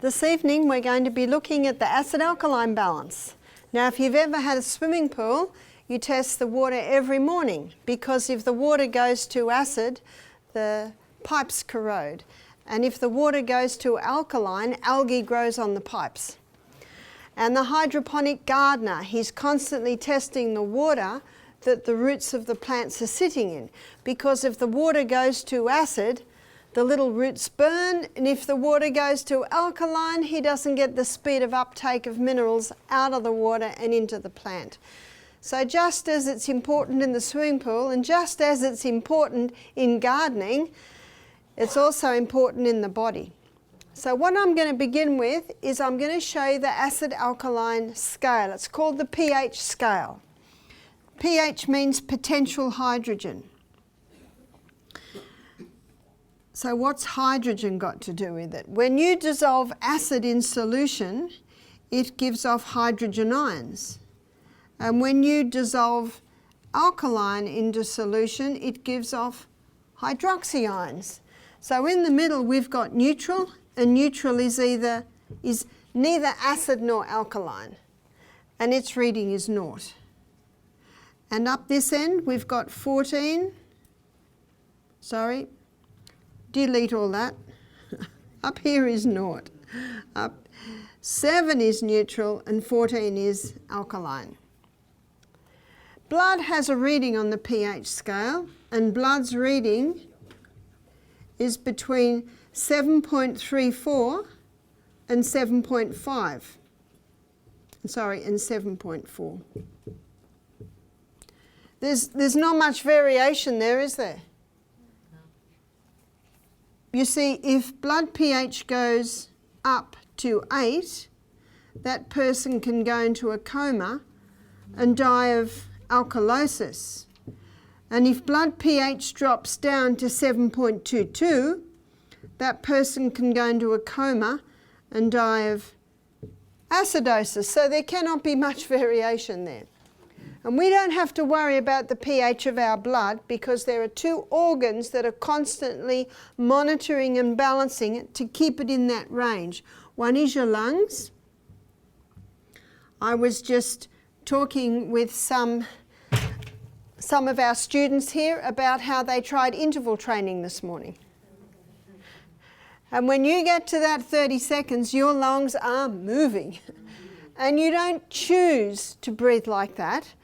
This evening we're going to be looking at the acid-alkaline balance. Now if you've ever had a swimming pool, you test the water every morning, because if the water goes to acid, the pipes corrode. And if the water goes to alkaline, algae grows on the pipes. And the hydroponic gardener, he's constantly testing the water that the roots of the plants are sitting in, because if the water goes to acid, the little roots burn, and if the water goes to alkaline, he doesn't get the speed of uptake of minerals out of the water and into the plant. So just as it's important in the swimming pool, and just as it's important in gardening, it's also important in the body. So what I'm going to begin with is I'm going to show you the acid-alkaline scale. It's called the pH scale. pH means potential hydrogen. So what's hydrogen got to do with it? When you dissolve acid in solution, it gives off hydrogen ions. And when you dissolve alkaline into solution, it gives off hydroxy ions. So in the middle we've got neutral, and neutral is neither acid nor alkaline, and its reading is 0. And up this end we've got 14, delete all that. Up here is 0. Up 7 is neutral and 14 is alkaline. Blood has a reading on the pH scale, and blood's reading is between 7.34 and 7.5. And 7.4. There's not much variation there, is there? You see, if blood pH goes up to 8, that person can go into a coma and die of alkalosis. And if blood pH drops down to 7.22, that person can go into a coma and die of acidosis. So there cannot be much variation there. And we don't have to worry about the pH of our blood, because there are 2 organs that are constantly monitoring and balancing it to keep it in that range. One is your lungs. I was just talking with some of our students here about how they tried interval training this morning. And when you get to that 30 seconds, your lungs are moving. And you don't choose to breathe like that.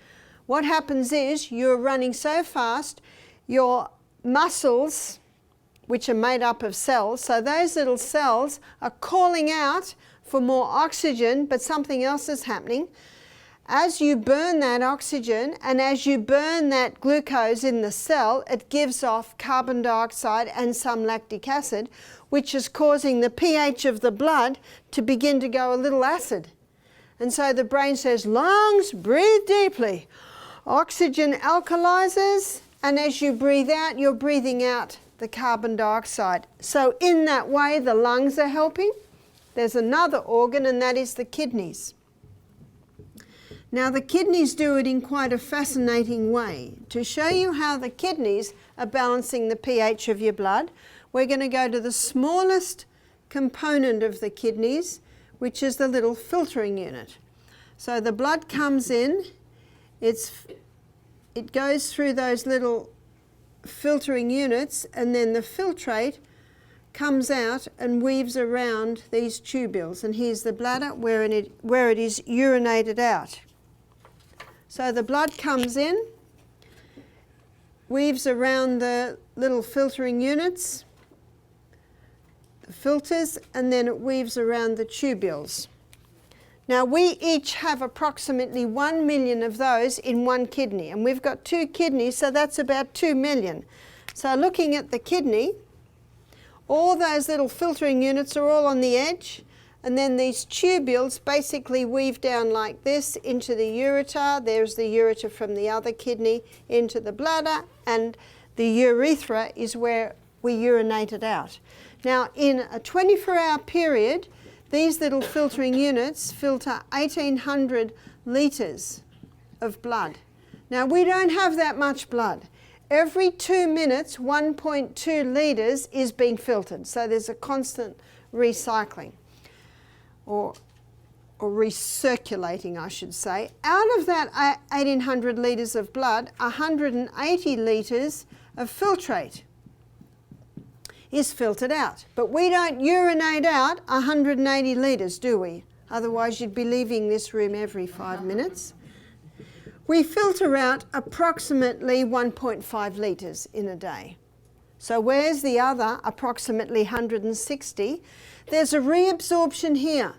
What happens is you're running so fast, your muscles, which are made up of cells, so those little cells are calling out for more oxygen, but something else is happening. As you burn that oxygen and as you burn that glucose in the cell, it gives off carbon dioxide and some lactic acid, which is causing the pH of the blood to begin to go a little acid. And so the brain says, lungs, breathe deeply. Oxygen alkalizes, and as you breathe out, you're breathing out the carbon dioxide. So in that way, the lungs are helping. There's another organ, and that is the kidneys. Now the kidneys do it in quite a fascinating way. To show you how the kidneys are balancing the pH of your blood, we're going to go to the smallest component of the kidneys, which is the little filtering unit. So the blood comes in, it goes through those little filtering units, and then the filtrate comes out and weaves around these tubules. And here's the bladder where it is urinated out. So the blood comes in, weaves around the little filtering units, the filters, and then it weaves around the tubules. Now we each have approximately 1 million of those in one kidney, and we've got 2 kidneys, so that's about 2 million. So looking at the kidney, all those little filtering units are all on the edge, and then these tubules basically weave down like this into the ureter. There's the ureter from the other kidney into the bladder, and the urethra is where we urinate it out. Now in a 24-hour period, these little filtering units filter 1,800 litres of blood. Now we don't have that much blood. Every 2 minutes, 1.2 litres is being filtered, so there's a constant recycling. or recirculating, I should say. Out of that 1800 litres of blood, 180 litres of filtrate is filtered out. But we don't urinate out 180 litres, do we? Otherwise you'd be leaving this room every 5 minutes. We filter out approximately 1.5 litres in a day. So where's the other approximately 160? There's a reabsorption here.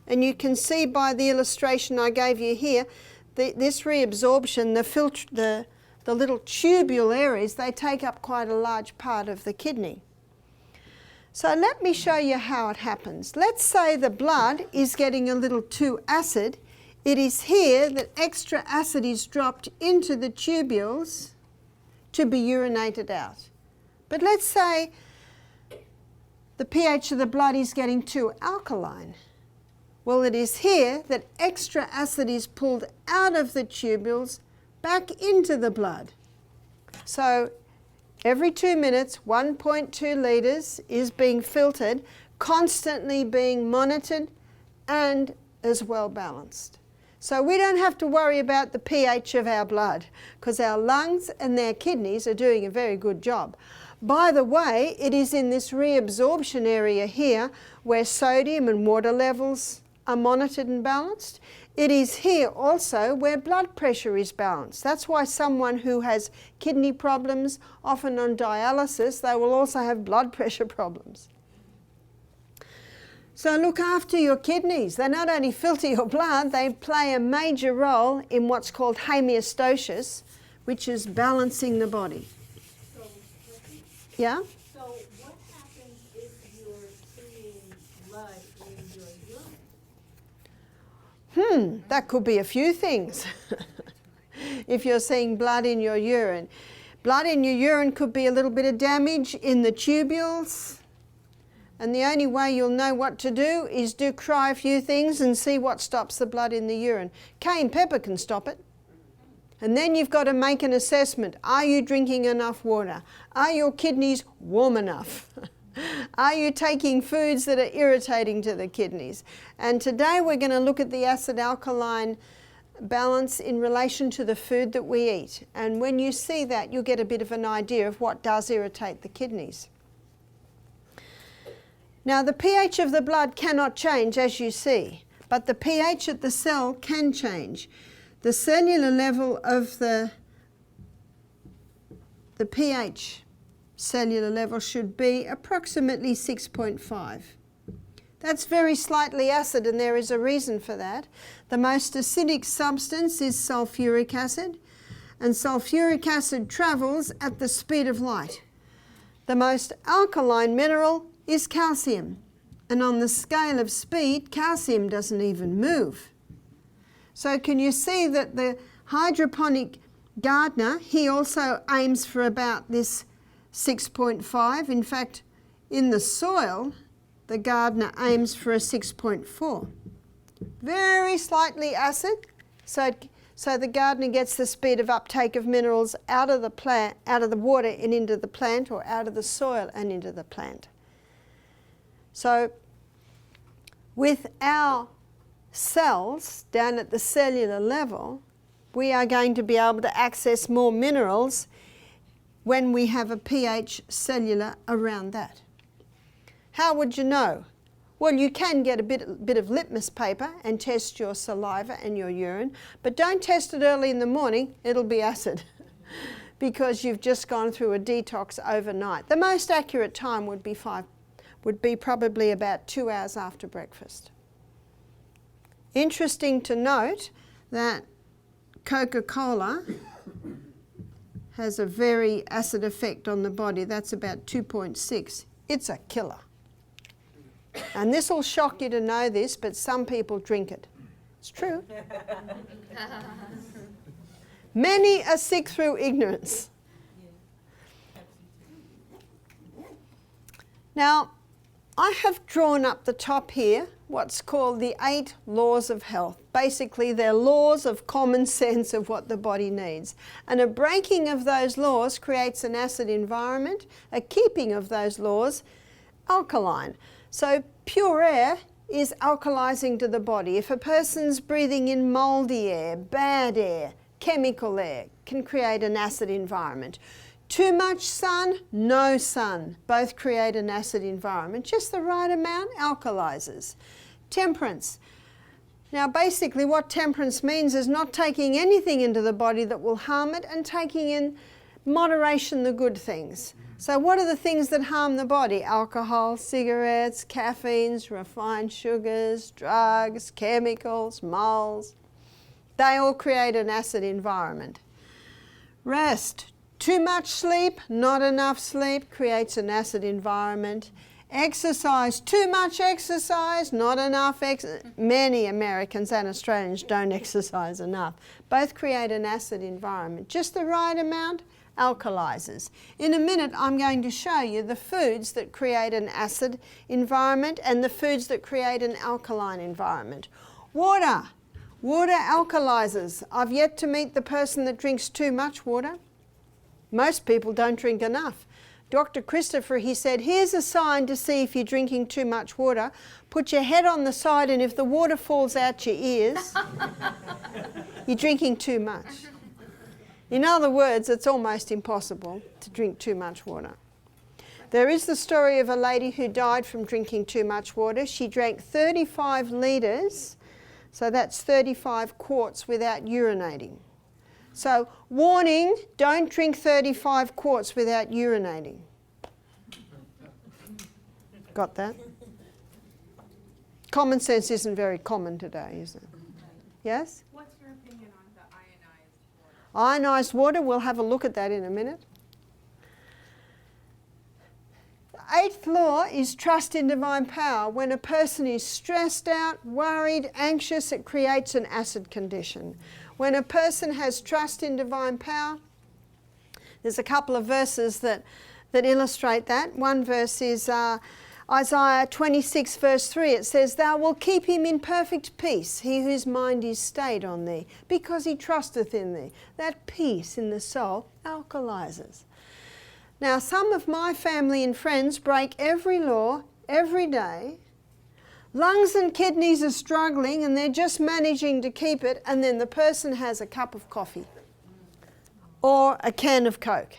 And you can see by the illustration I gave you here, this reabsorption, the little tubule areas, they take up quite a large part of the kidney. So let me show you how it happens. Let's say the blood is getting a little too acid. It is here that extra acid is dropped into the tubules to be urinated out. But let's say the pH of the blood is getting too alkaline. Well, it is here that extra acid is pulled out of the tubules back into the blood. So every 2 minutes, 1.2 litres is being filtered, constantly being monitored and as well balanced. So we don't have to worry about the pH of our blood because our lungs and their kidneys are doing a very good job. By the way, it is in this reabsorption area here where sodium and water levels are monitored and balanced. It is here also where blood pressure is balanced. That's why someone who has kidney problems, often on dialysis, they will also have blood pressure problems. So look after your kidneys. They not only filter your blood, they play a major role in what's called homeostasis, which is balancing the body. So, yeah? So what happens if you're seeing blood in your urine? That could be a few things. If you're seeing blood in your urine. Blood in your urine could be a little bit of damage in the tubules. And the only way you'll know what to do is try a few things and see what stops the blood in the urine. Cayenne pepper can stop it. And then you've got to make an assessment. Are you drinking enough water? Are your kidneys warm enough? Are you taking foods that are irritating to the kidneys? And today we're going to look at the acid-alkaline balance in relation to the food that we eat. And when you see that, you'll get a bit of an idea of what does irritate the kidneys. Now, the pH of the blood cannot change, as you see, but the pH at the cell can change. The cellular level of the pH cellular level should be approximately 6.5. That's very slightly acid, and there is a reason for that. The most acidic substance is sulfuric acid, and sulfuric acid travels at the speed of light. The most alkaline mineral is calcium, and on the scale of speed, calcium doesn't even move. So can you see that the hydroponic gardener, he also aims for about this 6.5. In fact, in the soil, the gardener aims for a 6.4. Very slightly acid, so the gardener gets the speed of uptake of minerals out of the plant, out of the water and into the plant, or out of the soil and into the plant. So with our cells down at the cellular level, we are going to be able to access more minerals when we have a pH cellular around that. How would you know? Well, you can get a bit of litmus paper and test your saliva and your urine, but don't test it early in the morning, it'll be acid because you've just gone through a detox overnight. The most accurate time would be probably about 2 hours after breakfast. Interesting to note that Coca-Cola has a very acid effect on the body. That's about 2.6. It's a killer. And this will shock you to know this, but some people drink it. It's true. Many are sick through ignorance. Now, I have drawn up the top here what's called the 8 laws of health. Basically, they're laws of common sense of what the body needs. And a breaking of those laws creates an acid environment. A keeping of those laws, alkaline. So pure air is alkalizing to the body. If a person's breathing in mouldy air, bad air, chemical air, can create an acid environment. Too much sun, no sun, both create an acid environment. Just the right amount alkalizes. Temperance. Now basically what temperance means is not taking anything into the body that will harm it and taking in moderation the good things. So what are the things that harm the body? Alcohol, cigarettes, caffeines, refined sugars, drugs, chemicals, moles. They all create an acid environment. Rest. Too much sleep, not enough sleep creates an acid environment. Exercise. Too much exercise, not enough exercise. Many Americans and Australians don't exercise enough. Both create an acid environment. Just the right amount alkalizes. In a minute I'm going to show you the foods that create an acid environment and the foods that create an alkaline environment. Water. Water alkalizes. I've yet to meet the person that drinks too much water. Most people don't drink enough. Dr. Christopher, he said, here's a sign to see if you're drinking too much water. Put your head on the side and if the water falls out your ears, you're drinking too much. In other words, it's almost impossible to drink too much water. There is the story of a lady who died from drinking too much water. She drank 35 litres, so that's 35 quarts without urinating. So, warning, don't drink 35 quarts without urinating. Got that? Common sense isn't very common today, is it? Yes? What's your opinion on the ionized water? Ionized water, we'll have a look at that in a minute. The eighth law is trust in divine power. When a person is stressed out, worried, anxious, it creates an acid condition. When a person has trust in divine power, there's a couple of verses that illustrate that. One verse is Isaiah 26 verse 3. It says, "Thou wilt keep him in perfect peace, he whose mind is stayed on thee, because he trusteth in thee." That peace in the soul alkalizes. Now, some of my family and friends break every law every day. Lungs and kidneys are struggling and they're just managing to keep it, and then the person has a cup of coffee or a can of Coke.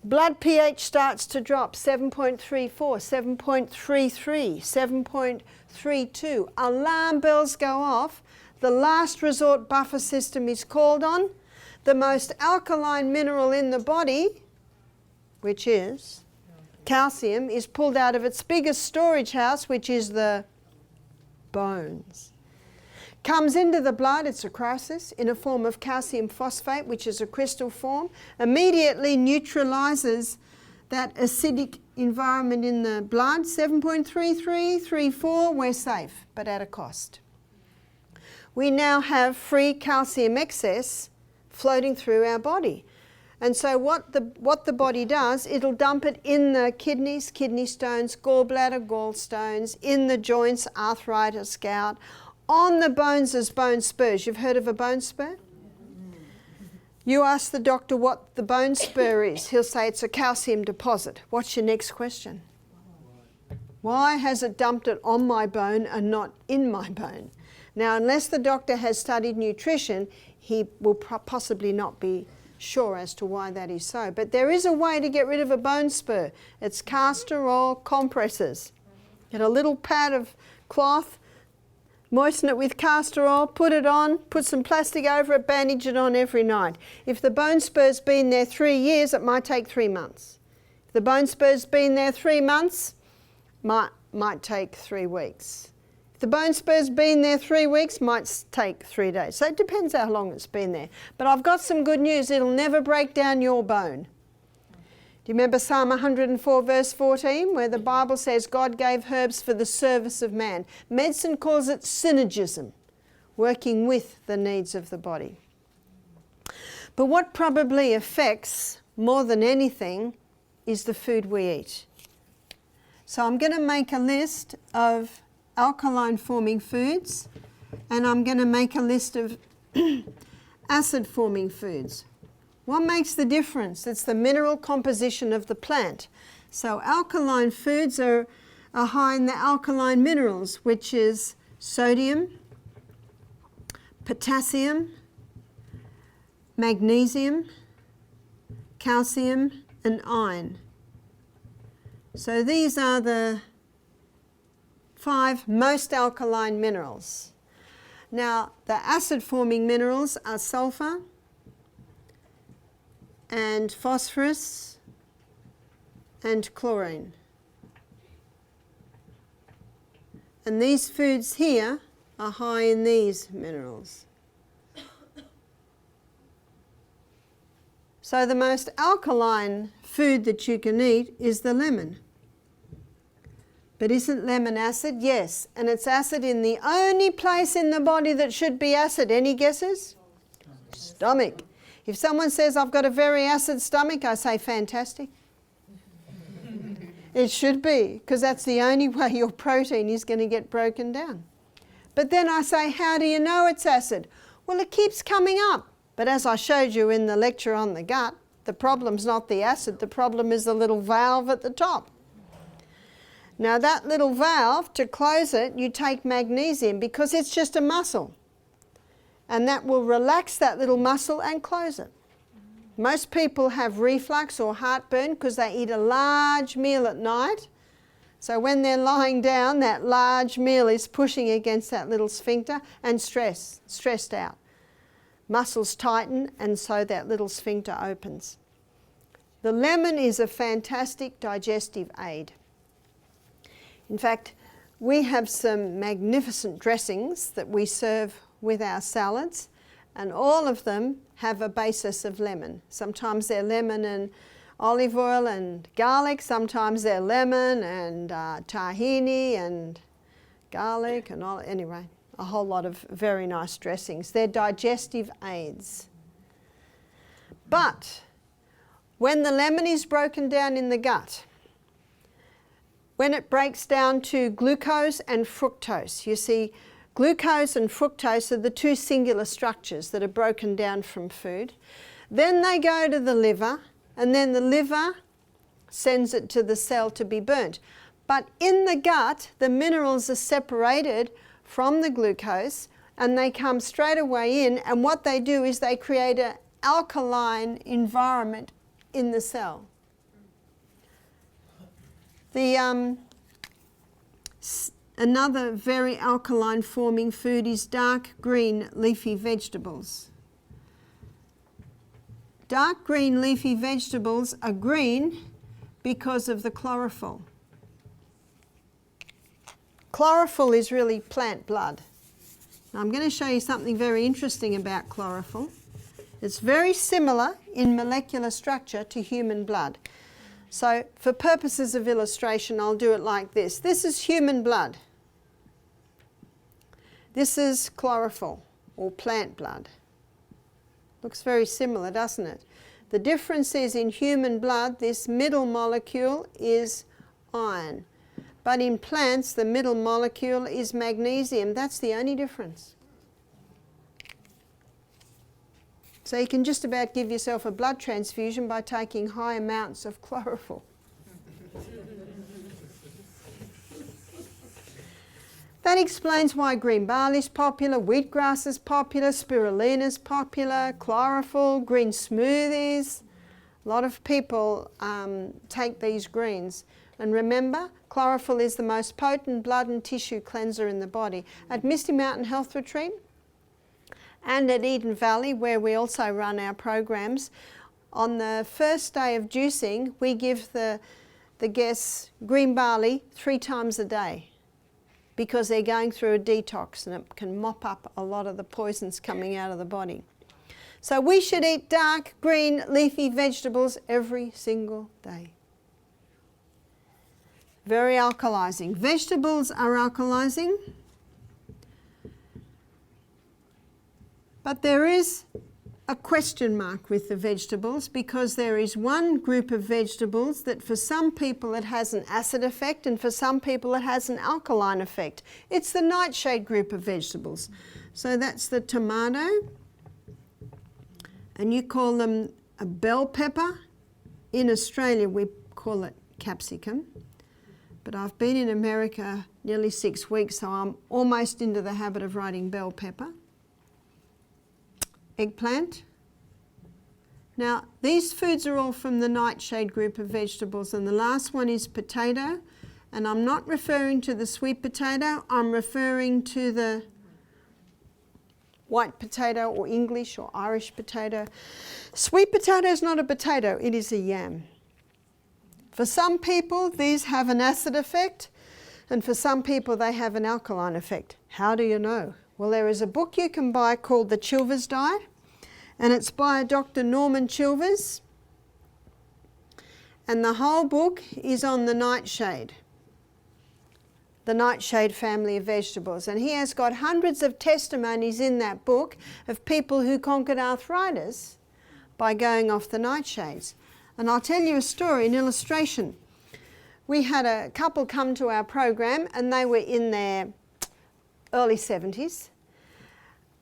Blood pH starts to drop, 7.34, 7.33, 7.32. Alarm bells go off. The last resort buffer system is called on. The most alkaline mineral in the body, which is calcium, is pulled out of its biggest storage house, which is the bones. Comes into the blood, it's a crisis, in a form of calcium phosphate, which is a crystal form, immediately neutralizes that acidic environment in the blood. 7.33, 34, we're safe, but at a cost. We now have free calcium excess floating through our body. And so what the body does, it'll dump it in the kidneys, kidney stones, gallbladder, gallstones, in the joints, arthritis, gout, on the bones as bone spurs. You've heard of a bone spur? You ask the doctor what the bone spur is. He'll say it's a calcium deposit. What's your next question? Why has it dumped it on my bone and not in my bone? Now, unless the doctor has studied nutrition, he will possibly not be sure as to why that is so. But there is a way to get rid of a bone spur. It's castor oil compresses. Get a little pad of cloth, moisten it with castor oil, put it on, put some plastic over it, bandage it on every night. If the bone spur's been there 3 years, it might take 3 months. If the bone spur's been there 3 months, might take 3 weeks. If the bone spur's been there 3 weeks, might take 3 days. So it depends how long it's been there. But I've got some good news. It'll never break down your bone. Do you remember Psalm 104 verse 14, where the Bible says God gave herbs for the service of man? Medicine calls it synergism, working with the needs of the body. But what probably affects more than anything is the food we eat. So I'm going to make a list of alkaline-forming foods, and I'm going to make a list of acid-forming foods. What makes the difference? It's the mineral composition of the plant. So alkaline foods are are high in the alkaline minerals, which is sodium, potassium, magnesium, calcium and iron. So these are the 5 most alkaline minerals. Now the acid forming minerals are sulfur and phosphorus and chlorine. And these foods here are high in these minerals. So the most alkaline food that you can eat is the lemon. But isn't lemon acid? Yes, and it's acid in the only place in the body that should be acid. Any guesses? Stomach. If someone says, I've got a very acid stomach, I say, fantastic. It should be, because that's the only way your protein is going to get broken down. But then I say, how do you know it's acid? Well, it keeps coming up. But as I showed you in the lecture on the gut, the problem's not the acid, the problem is the little valve at the top. Now that little valve, to close it, you take magnesium because it's just a muscle. And that will relax that little muscle and close it. Most people have reflux or heartburn because they eat a large meal at night. So when they're lying down, that large meal is pushing against that little sphincter and stressed out. Muscles tighten and so that little sphincter opens. The lemon is a fantastic digestive aid. In fact, we have some magnificent dressings that we serve with our salads, and all of them have a basis of lemon. Sometimes they're lemon and olive oil and garlic, sometimes they're lemon and tahini and garlic and all, anyway, a whole lot of very nice dressings. They're digestive aids. But when the lemon is broken down in the gut, when it breaks down to glucose and fructose, you see, glucose and fructose are the 2 singular structures that are broken down from food. Then they go to the liver, and then the liver sends it to the cell to be burnt. But in the gut, the minerals are separated from the glucose, and they come straight away in, and what they do is they create an alkaline environment in the cell. Another very alkaline forming food is dark green leafy vegetables. Dark green leafy vegetables are green because of the chlorophyll. Chlorophyll is really plant blood. Now I'm going to show you something very interesting about chlorophyll. It's very similar in molecular structure to human blood. So for purposes of illustration, I'll do it like this. This is human blood. This is chlorophyll, or plant blood. Looks very similar, doesn't it? The difference is in human blood, this middle molecule is iron. But in plants, the middle molecule is magnesium. That's the only difference. So you can just about give yourself a blood transfusion by taking high amounts of chlorophyll. That explains why green barley is popular, wheatgrass is popular, spirulina is popular, chlorophyll, green smoothies. A lot of people take these greens. And remember, chlorophyll is the most potent blood and tissue cleanser in the body. At Misty Mountain Health Retreat and at Eden Valley, where we also run our programs, on the first day of juicing, we give the guests green barley 3 times a day because they're going through a detox and it can mop up a lot of the poisons coming out of the body. So we should eat dark green leafy vegetables every single day. Very alkalizing. Vegetables are alkalizing, but there is a question mark with the vegetables because there is one group of vegetables that for some people it has an acid effect and for some people it has an alkaline effect. It's the nightshade group of vegetables. So that's the tomato, and you call them a bell pepper. In Australia we call it capsicum. but I've been in America nearly 6 weeks, so I'm almost into the habit of writing bell pepper. Eggplant. Now, these foods are all from the Nightshade group of vegetables, and the last one is potato, and I'm not referring to the sweet potato, I'm referring to the white potato or English or Irish potato. Sweet potato is not a potato, it is a yam. For some people, these have an acid effect, and for some people, they have an alkaline effect. How do you know? Well, there is a book you can buy called The Chilvers Diet, and it's by Dr. Norman Chilvers, and the whole book is on the nightshade family of vegetables, and he has got hundreds of testimonies in that book of people who conquered arthritis by going off the nightshades. And I'll tell you a story, an illustration. We had a couple come to our program, and they were in their early 70s,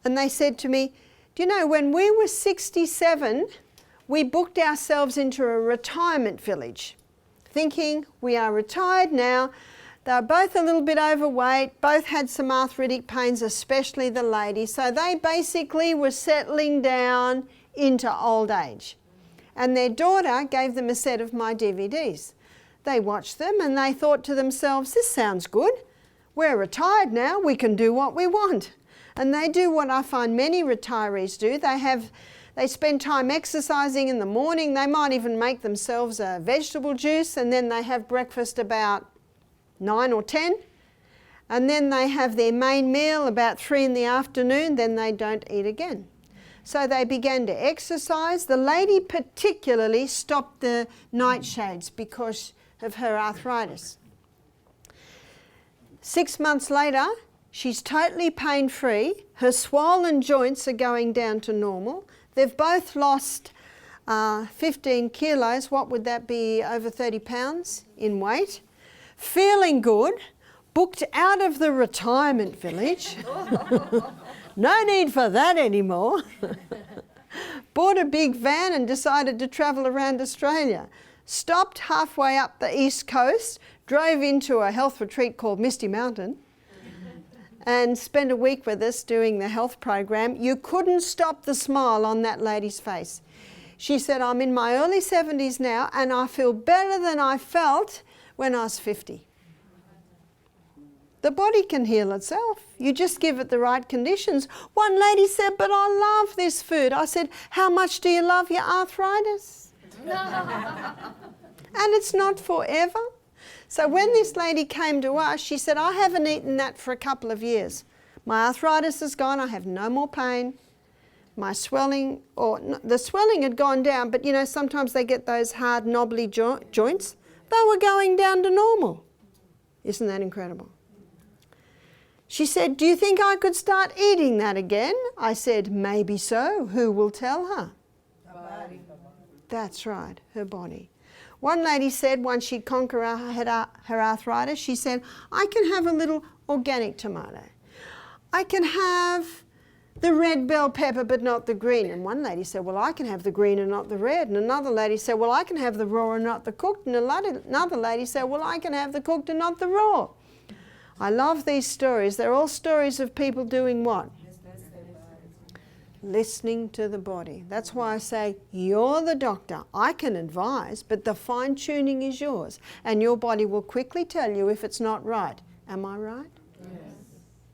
and they said to me, do you know, when we were 67, we booked ourselves into a retirement village, thinking we are retired now. They were both a little bit overweight, both had some arthritic pains, especially the lady, so they basically were settling down into old age. And their daughter gave them a set of my DVDs. They watched them and they thought to themselves, this sounds good. We're retired now, we can do what we want. And they do what I find many retirees do. They spend time exercising in the morning. They might even make themselves a vegetable juice, and then they have breakfast about 9 or 10. And then they have their main meal about 3 in the afternoon, then they don't eat again. So they began to exercise. The lady particularly stopped the nightshades because of her arthritis. 6 months later, she's totally pain-free. Her swollen joints are going down to normal. They've both lost 15 kilos. What would that be? Over 30 pounds in weight. Feeling good. Booked out of the retirement village. No need for that anymore. Bought a big van and decided to travel around Australia. Stopped halfway up the east coast, drove into a health retreat called Misty Mountain, and spent a week with us doing the health program. You couldn't stop the smile on that lady's face. She said, I'm in my early 70s now and I feel better than I felt when I was 50. The body can heal itself. You just give it the right conditions. One lady said, but I love this food. I said, how much do you love your arthritis? And it's not forever. So when this lady came to us, she said, I haven't eaten that for a couple of years. My arthritis is gone, I have no more pain. My swelling, the swelling had gone down, but you know, sometimes they get those hard, knobbly joints. They were going down to normal. Isn't that incredible? She said, do you think I could start eating that again? I said, maybe so. Who will tell her? Her body. That's right, her body. One lady said once she'd conquered her arthritis, she said, I can have a little organic tomato. I can have the red bell pepper but not the green. And one lady said, well, I can have the green and not the red. And another lady said, well, I can have the raw and not the cooked. And another lady said, well, I can have the cooked and not the raw. I love these stories. They're all stories of people doing what? Listening to the body. That's why I say, you're the doctor. I can advise, but the fine-tuning is yours. And your body will quickly tell you if it's not right. Am I right? Yes.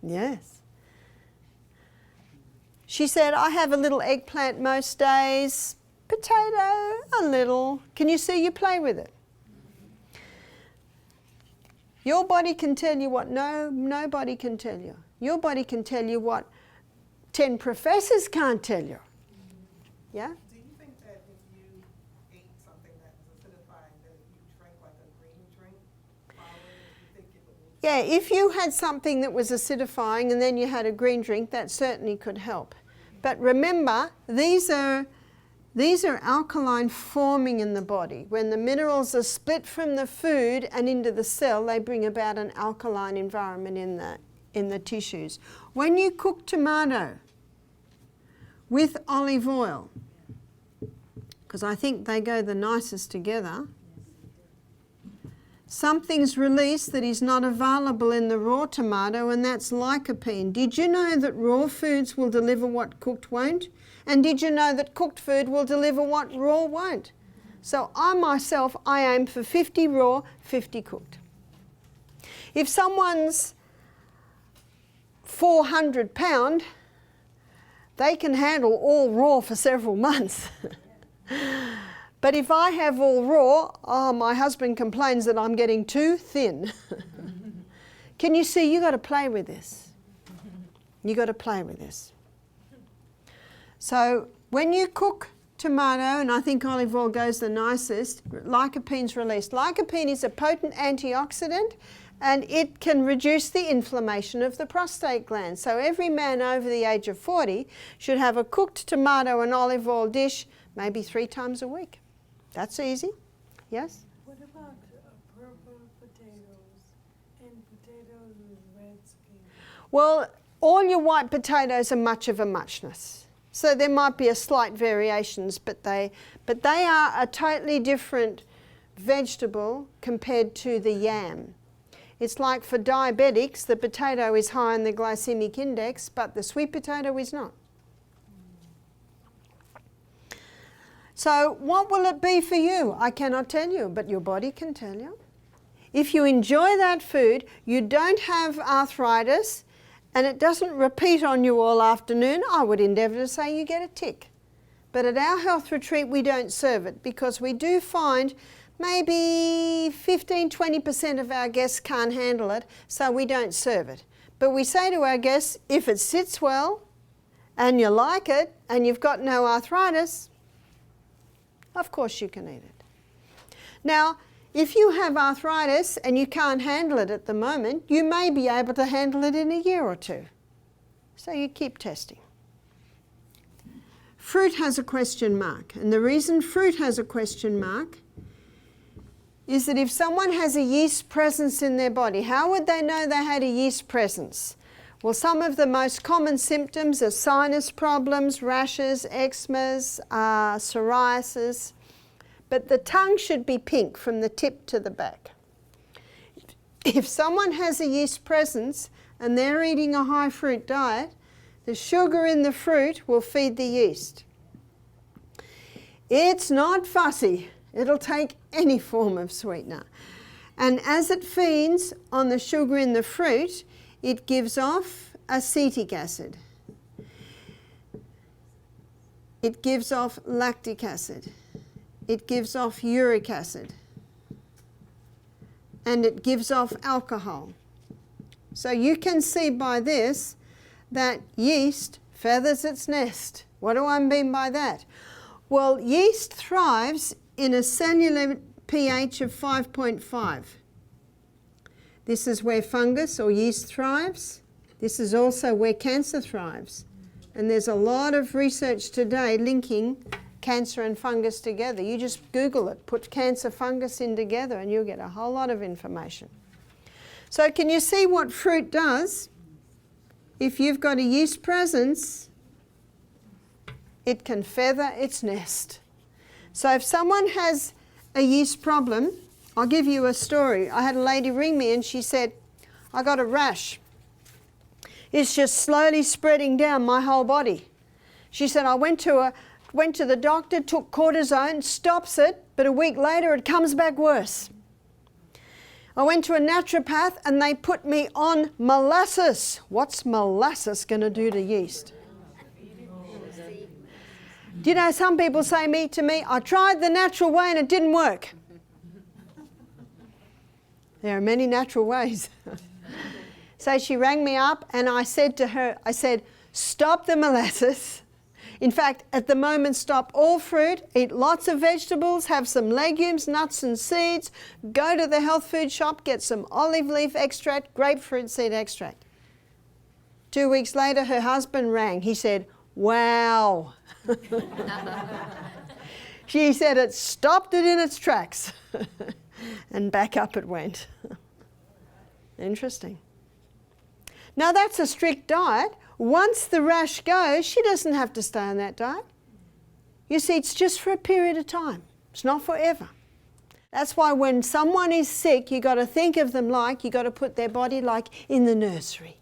Yes. She said, I have a little eggplant most days, potato, a little. Can you see you play with it? Your body can tell you what nobody can tell you. Your body can tell you what 10 professors can't tell you. Yeah? Do you think that if you ate something that was acidifying, that if you drank like a green drink, you think it would? Yeah, if you had something that was acidifying and then you had a green drink, that certainly could help. But remember, these are alkaline forming in the body. When the minerals are split from the food and into the cell, they bring about an alkaline environment in the tissues. When you cook tomato with olive oil, because I think they go the nicest together, something's released that is not available in the raw tomato, and that's lycopene. Did you know that raw foods will deliver what cooked won't? And did you know that cooked food will deliver what raw won't? So I myself, I aim for 50 raw, 50 cooked. If someone's 400 pound, they can handle all raw for several months. But if I have all raw, oh, my husband complains that I'm getting too thin. Can you see, you got to play with this. You got to play with this. So when you cook tomato, and I think olive oil goes the nicest, lycopene's released. Lycopene is a potent antioxidant, and it can reduce the inflammation of the prostate gland. So every man over the age of 40 should have a cooked tomato and olive oil dish maybe 3 times a week. That's easy. Yes? What about purple potatoes and potatoes with red skin? Well, all your white potatoes are much of a muchness. So there might be a slight variations, but they are a totally different vegetable compared to the yam. It's like for diabetics, the potato is high in the glycemic index, but the sweet potato is not. So what will it be for you? I cannot tell you, but your body can tell you. If you enjoy that food, you don't have arthritis, and it doesn't repeat on you all afternoon, I would endeavour to say you get a tick. But at our health retreat, we don't serve it because we do find maybe 15-20% of our guests can't handle it, so we don't serve it. But we say to our guests, if it sits well and you like it and you've got no arthritis, of course you can eat it. Now, if you have arthritis and you can't handle it at the moment, you may be able to handle it in a year or 2. So you keep testing. Fruit has a question mark, and the reason fruit has a question mark is that if someone has a yeast presence in their body, how would they know they had a yeast presence? Well, some of the most common symptoms are sinus problems, rashes, eczemas, psoriasis, but the tongue should be pink from the tip to the back. If someone has a yeast presence and they're eating a high fruit diet, the sugar in the fruit will feed the yeast. It's not fussy. It'll take any form of sweetener. And as it feeds on the sugar in the fruit, it gives off acetic acid. It gives off lactic acid. It gives off uric acid. And it gives off alcohol. So you can see by this that yeast feathers its nest. What do I mean by that? Well, yeast thrives in a cellular pH of 5.5. This is where fungus or yeast thrives. This is also where cancer thrives. And there's a lot of research today linking cancer and fungus together. You just Google it, put cancer fungus in together, and you'll get a whole lot of information. So can you see what fruit does? If you've got a yeast presence, it can feather its nest. So if someone has a yeast problem, I'll give you a story. I had a lady ring me and she said, I got a rash. It's just slowly spreading down my whole body. She said, I went to the doctor, took cortisone, stops it, but a week later it comes back worse. I went to a naturopath and they put me on molasses. What's molasses going to do to yeast? Do you know, some people say to me, I tried the natural way and it didn't work. There are many natural ways. So she rang me up and I said to her, stop the molasses. In fact, at the moment, stop all fruit, eat lots of vegetables, have some legumes, nuts and seeds, go to the health food shop, get some olive leaf extract, grapefruit seed extract. 2 weeks later, her husband rang. He said, wow. She said it stopped it in its tracks. And back up it went. Interesting. Now that's a strict diet. Once the rash goes, she doesn't have to stay on that diet. You see, it's just for a period of time. It's not forever. That's why when someone is sick, you got to think of them like, you got to put their body like in the nursery.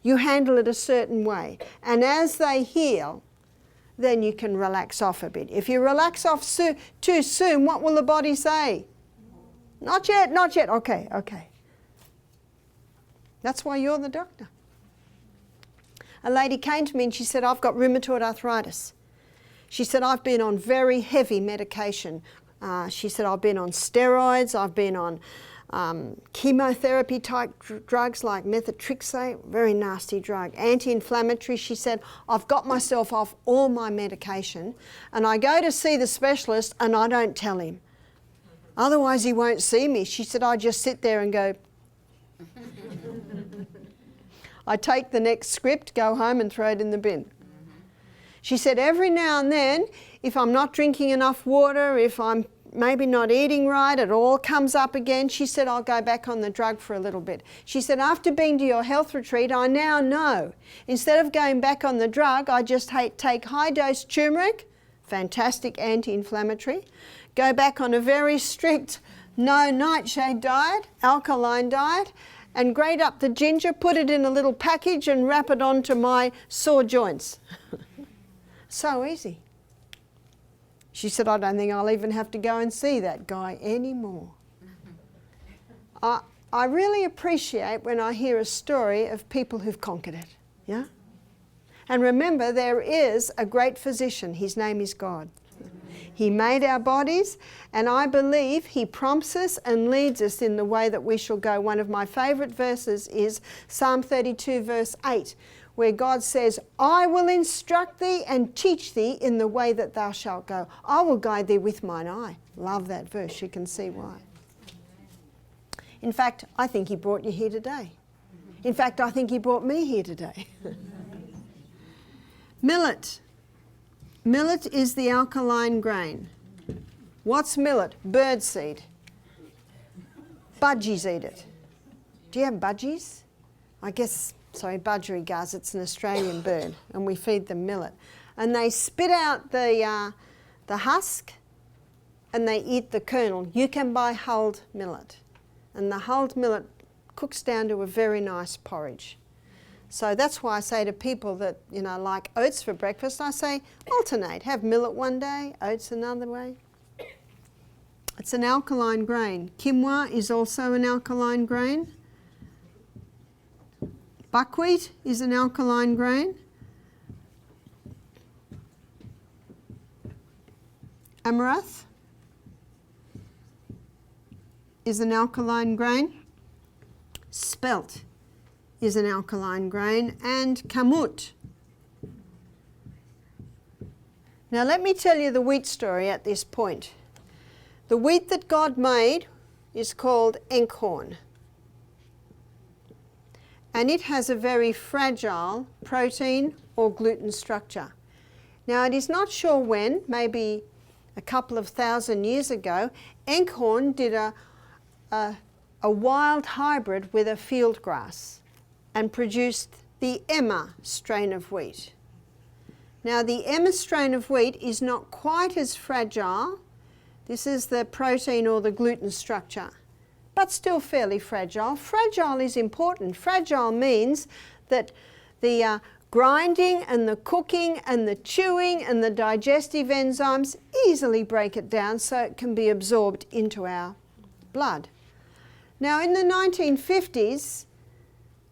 You handle it a certain way. And as they heal, then you can relax off a bit. If you relax off too soon, what will the body say? Not yet, not yet. Okay, okay. That's why you're the doctor. A lady came to me and she said, I've got rheumatoid arthritis. She said, I've been on very heavy medication. She said, I've been on steroids, I've been on chemotherapy type drugs like methotrexate, very nasty drug, anti-inflammatory. She said, I've got myself off all my medication and I go to see the specialist and I don't tell him. Otherwise he won't see me. She said, I just sit there and go, I take the next script, go home and throw it in the bin. She said, every now and then, if I'm not drinking enough water, if I'm maybe not eating right, it all comes up again. She said, I'll go back on the drug for a little bit. She said, after being to your health retreat, I now know, instead of going back on the drug, I just take high-dose turmeric, fantastic anti-inflammatory, go back on a very strict no nightshade diet, alkaline diet, and grate up the ginger, put it in a little package and wrap it onto my sore joints. So easy. She said, I don't think I'll even have to go and see that guy anymore. I really appreciate when I hear a story of people who've conquered it. Yeah? And remember, there is a great physician. His name is God. He made our bodies, and I believe He prompts us and leads us in the way that we shall go. One of my favourite verses is Psalm 32 verse 8, where God says, I will instruct thee and teach thee in the way that thou shalt go. I will guide thee with mine eye. Love that verse. You can see why. In fact, I think He brought you here today. In fact, I think He brought me here today. Millet. Millet is the alkaline grain. What's millet? Birdseed. Budgies eat it. Do you have budgies? I guess, sorry, budgerigars, it's an Australian bird, and we feed them millet. And they spit out the husk and they eat the kernel. You can buy hulled millet. And the hulled millet cooks down to a very nice porridge. So that's why I say to people that, you know, like oats for breakfast, I say alternate. Have millet one day, oats another way. It's an alkaline grain. Quinoa is also an alkaline grain. Buckwheat is an alkaline grain. Amaranth is an alkaline grain. Spelt is an alkaline grain, and kamut. Now let me tell you the wheat story at this point. The wheat that God made is called Enkhorn, and it has a very fragile protein or gluten structure. Now it is not sure when, maybe a couple of thousand years ago, Enkhorn did a wild hybrid with a field grass and produced the Emma strain of wheat. Now the Emma strain of wheat is not quite as fragile. This is the protein or the gluten structure, but still fairly fragile. Fragile is important. Fragile means that the grinding and the cooking and the chewing and the digestive enzymes easily break it down so it can be absorbed into our blood. Now in the 1950s,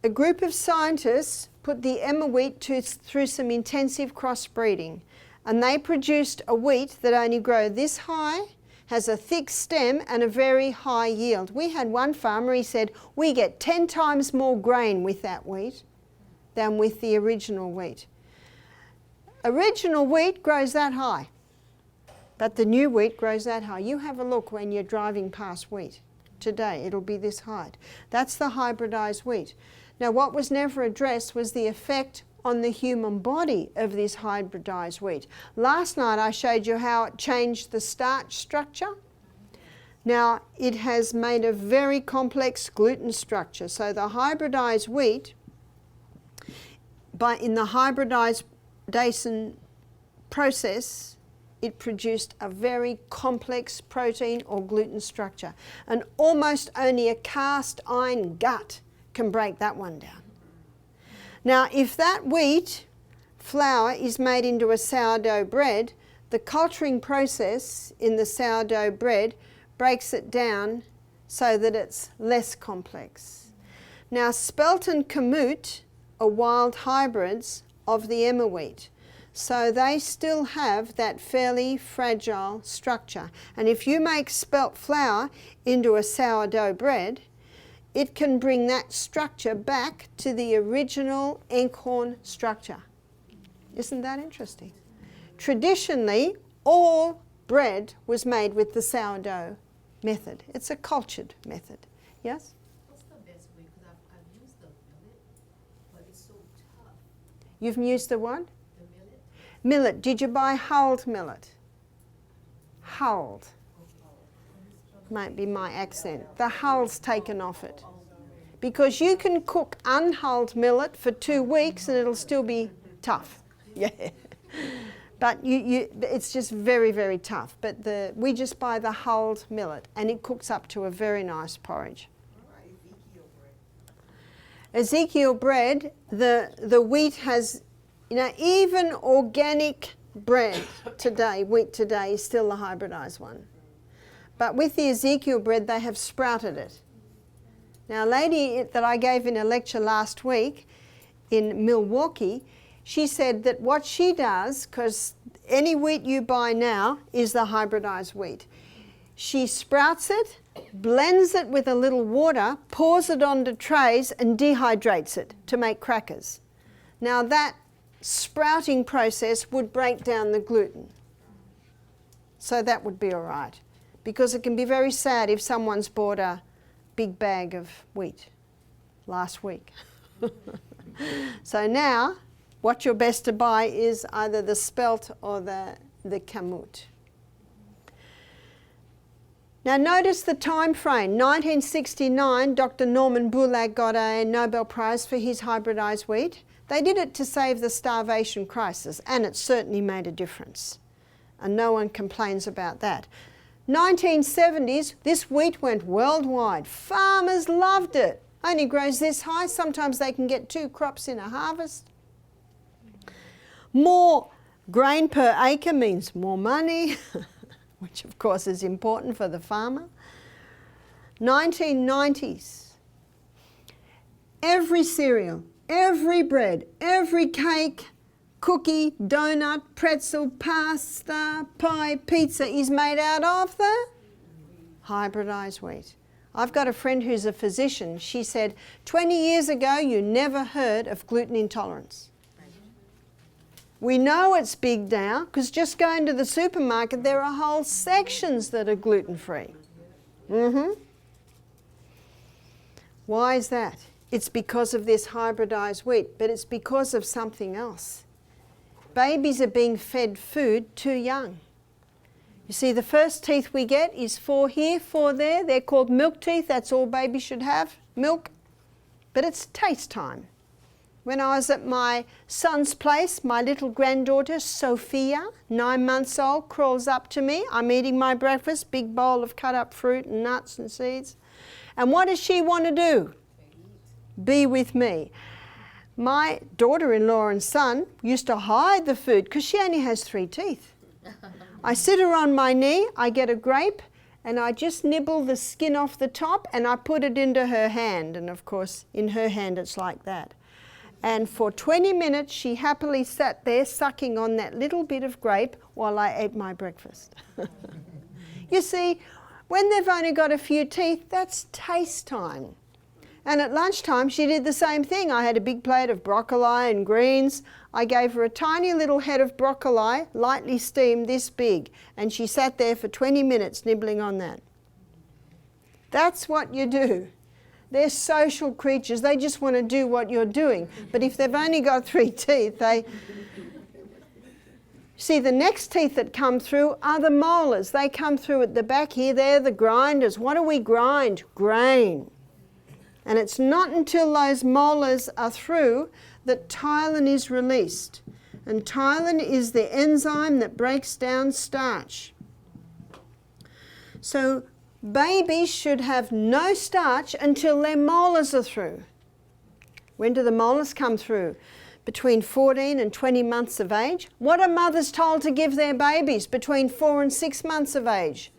a group of scientists put the Emma wheat through some intensive crossbreeding, and they produced a wheat that only grows this high, has a thick stem and a very high yield. We had one farmer, he said, we get 10 times more grain with that wheat than with the original wheat. Original wheat grows that high, but the new wheat grows that high. You have a look when you're driving past wheat today, it'll be this height. That's the hybridized wheat. Now what was never addressed was the effect on the human body of this hybridized wheat. Last night I showed you how it changed the starch structure. Now it has made a very complex gluten structure. So the hybridized wheat, in the hybridization process, it produced a very complex protein or gluten structure. And almost only a cast iron gut can break that one down. Now, if that wheat flour is made into a sourdough bread, the culturing process in the sourdough bread breaks it down so that it's less complex. Now, spelt and kamut are wild hybrids of the emmer wheat, so they still have that fairly fragile structure. And if you make spelt flour into a sourdough bread, it can bring that structure back to the original Enkhorn structure. Isn't that interesting? Traditionally, all bread was made with the sourdough method. It's a cultured method. Yes? What's the best way? Because I've used the millet, but it's so tough. You've used the what? The millet? Millet. Did you buy hulled millet? Hulled. Might be my accent. The hull's taken off it. Because you can cook unhulled millet for 2 weeks and it'll still be tough. Yeah. But it's just very, very tough. But we just buy the hulled millet and it cooks up to a very nice porridge. Ezekiel bread, the wheat has, even organic bread today, wheat today is still the hybridized one. But with the Ezekiel bread, they have sprouted it. Now, a lady that I gave in a lecture last week in Milwaukee, she said that what she does, because any wheat you buy now is the hybridized wheat, she sprouts it, blends it with a little water, pours it onto trays and dehydrates it to make crackers. Now that sprouting process would break down the gluten. So that would be all right. Because it can be very sad if someone's bought a big bag of wheat last week. So now, what you're best to buy is either the spelt or the kamut. Now notice the time frame. 1969, Dr. Norman Bulag got a Nobel Prize for his hybridized wheat. They did it to save the starvation crisis, and it certainly made a difference. And no one complains about that. 1970s, this wheat went worldwide. Farmers loved it. Only grows this high. Sometimes they can get 2 crops in a harvest. More grain per acre means more money, which of course is important for the farmer. 1990s, every cereal, every bread, every cake, cookie, donut, pretzel, pasta, pie, pizza is made out of the hybridized wheat. I've got a friend who's a physician. She said, 20 years ago you never heard of gluten intolerance. We know it's big now because just going to the supermarket there are whole sections that are gluten-free. Why is that? It's because of this hybridized wheat, but it's because of something else. Babies are being fed food too young. You see, the first teeth we get is 4 here, 4 there. They're called milk teeth. That's all babies should have, milk. But it's taste time. When I was at my son's place, my little granddaughter, Sophia, 9 months old, crawls up to me. I'm eating my breakfast, big bowl of cut up fruit and nuts and seeds. And what does she want to do? Be with me. My daughter-in-law and son used to hide the food because she only has 3 teeth. I sit her on my knee, I get a grape, and I just nibble the skin off the top and I put it into her hand. And of course, in her hand it's like that. And for 20 minutes, she happily sat there sucking on that little bit of grape while I ate my breakfast. You see, when they've only got a few teeth, that's taste time. And at lunchtime, she did the same thing. I had a big plate of broccoli and greens. I gave her a tiny little head of broccoli, lightly steamed this big, and she sat there for 20 minutes nibbling on that. That's what you do. They're social creatures. They just want to do what you're doing. But if they've only got 3 teeth, they... See, the next teeth that come through are the molars. They come through at the back here. They're the grinders. What do we grind? Grain. And it's not until those molars are through that ptyalin is released. And ptyalin is the enzyme that breaks down starch. So babies should have no starch until their molars are through. When do the molars come through? Between 14 and 20 months of age. What are mothers told to give their babies between 4 and 6 months of age?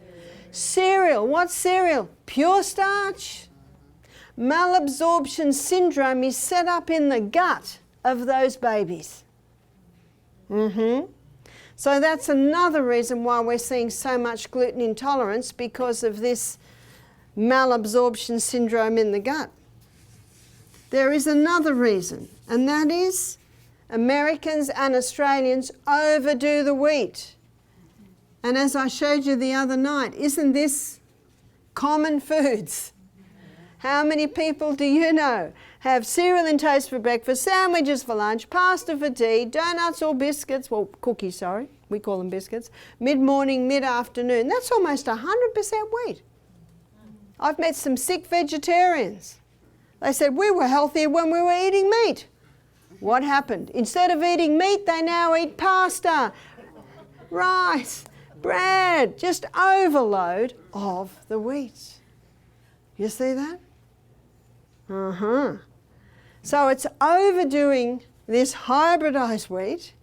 Cereal. What's cereal? Pure starch. Malabsorption syndrome is set up in the gut of those babies. So that's another reason why we're seeing so much gluten intolerance, because of this malabsorption syndrome in the gut. There is another reason, and that is Americans and Australians overdo the wheat. And as I showed you the other night, isn't this common foods? How many people do you know have cereal and toast for breakfast, sandwiches for lunch, pasta for tea, donuts or biscuits, well, cookies, sorry, we call them biscuits, mid-morning, mid-afternoon? That's almost 100% wheat. I've met some sick vegetarians. They said, we were healthier when we were eating meat. What happened? Instead of eating meat, they now eat pasta, rice, bread, just overload of the wheat. You see that? So it's overdoing this hybridized wheat,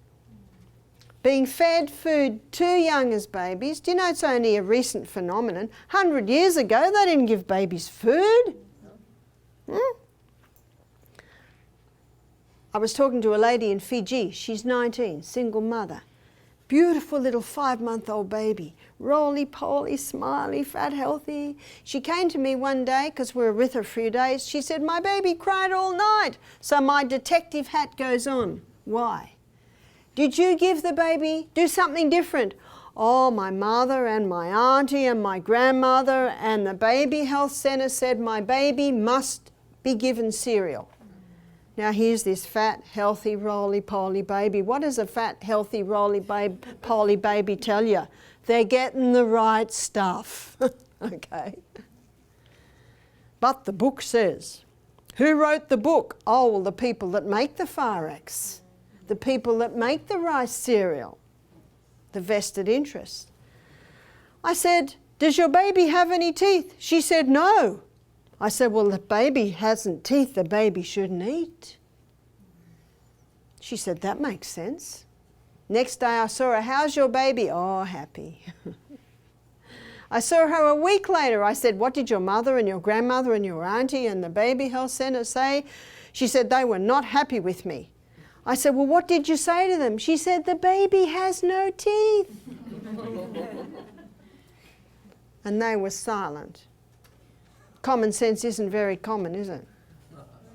being fed food too young as babies. Do you know it's only a recent phenomenon? 100 years ago, they didn't give babies food. I was talking to a lady in Fiji. She's 19, single mother. Beautiful little 5-month-old baby. Roly-poly, smiley, fat, healthy. She came to me one day because we were with her a few days. She said, my baby cried all night. So my detective hat goes on. Why? Did you give the baby, do something different? Oh, my mother and my auntie and my grandmother and the baby health centre said my baby must be given cereal. Now here's this fat, healthy, roly-poly baby. What does a fat, healthy, roly-poly baby tell you? They're getting the right stuff. Okay. But the book says, who wrote the book? Oh, well, the people that make the Farex, the people that make the rice cereal, the vested interests. I said, does your baby have any teeth? She said, no. I said, well, the baby hasn't teeth, the baby shouldn't eat. She said, that makes sense. Next day I saw her, how's your baby? Oh, happy. I saw her a week later. I said, what did your mother and your grandmother and your auntie and the baby health centre say? She said, they were not happy with me. I said, well, what did you say to them? She said, the baby has no teeth. And they were silent. Common sense isn't very common, is it?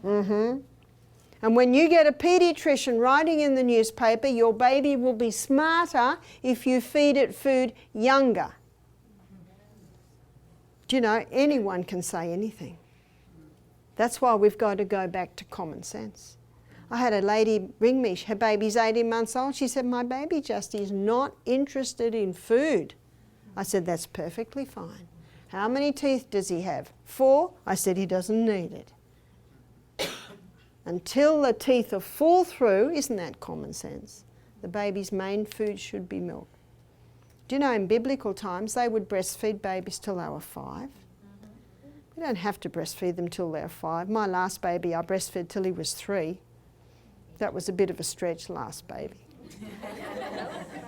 And when you get a paediatrician writing in the newspaper, your baby will be smarter if you feed it food younger. Do you know, anyone can say anything. That's why we've got to go back to common sense. I had a lady ring me, her baby's 18 months old. She said, my baby just is not interested in food. I said, that's perfectly fine. How many teeth does he have? 4? I said, he doesn't need it. Until the teeth are full through, isn't that common sense? The baby's main food should be milk. Do you know in biblical times they would breastfeed babies till they were 5? We don't have to breastfeed them till they're 5. My last baby I breastfed till he was 3. That was a bit of a stretch, last baby.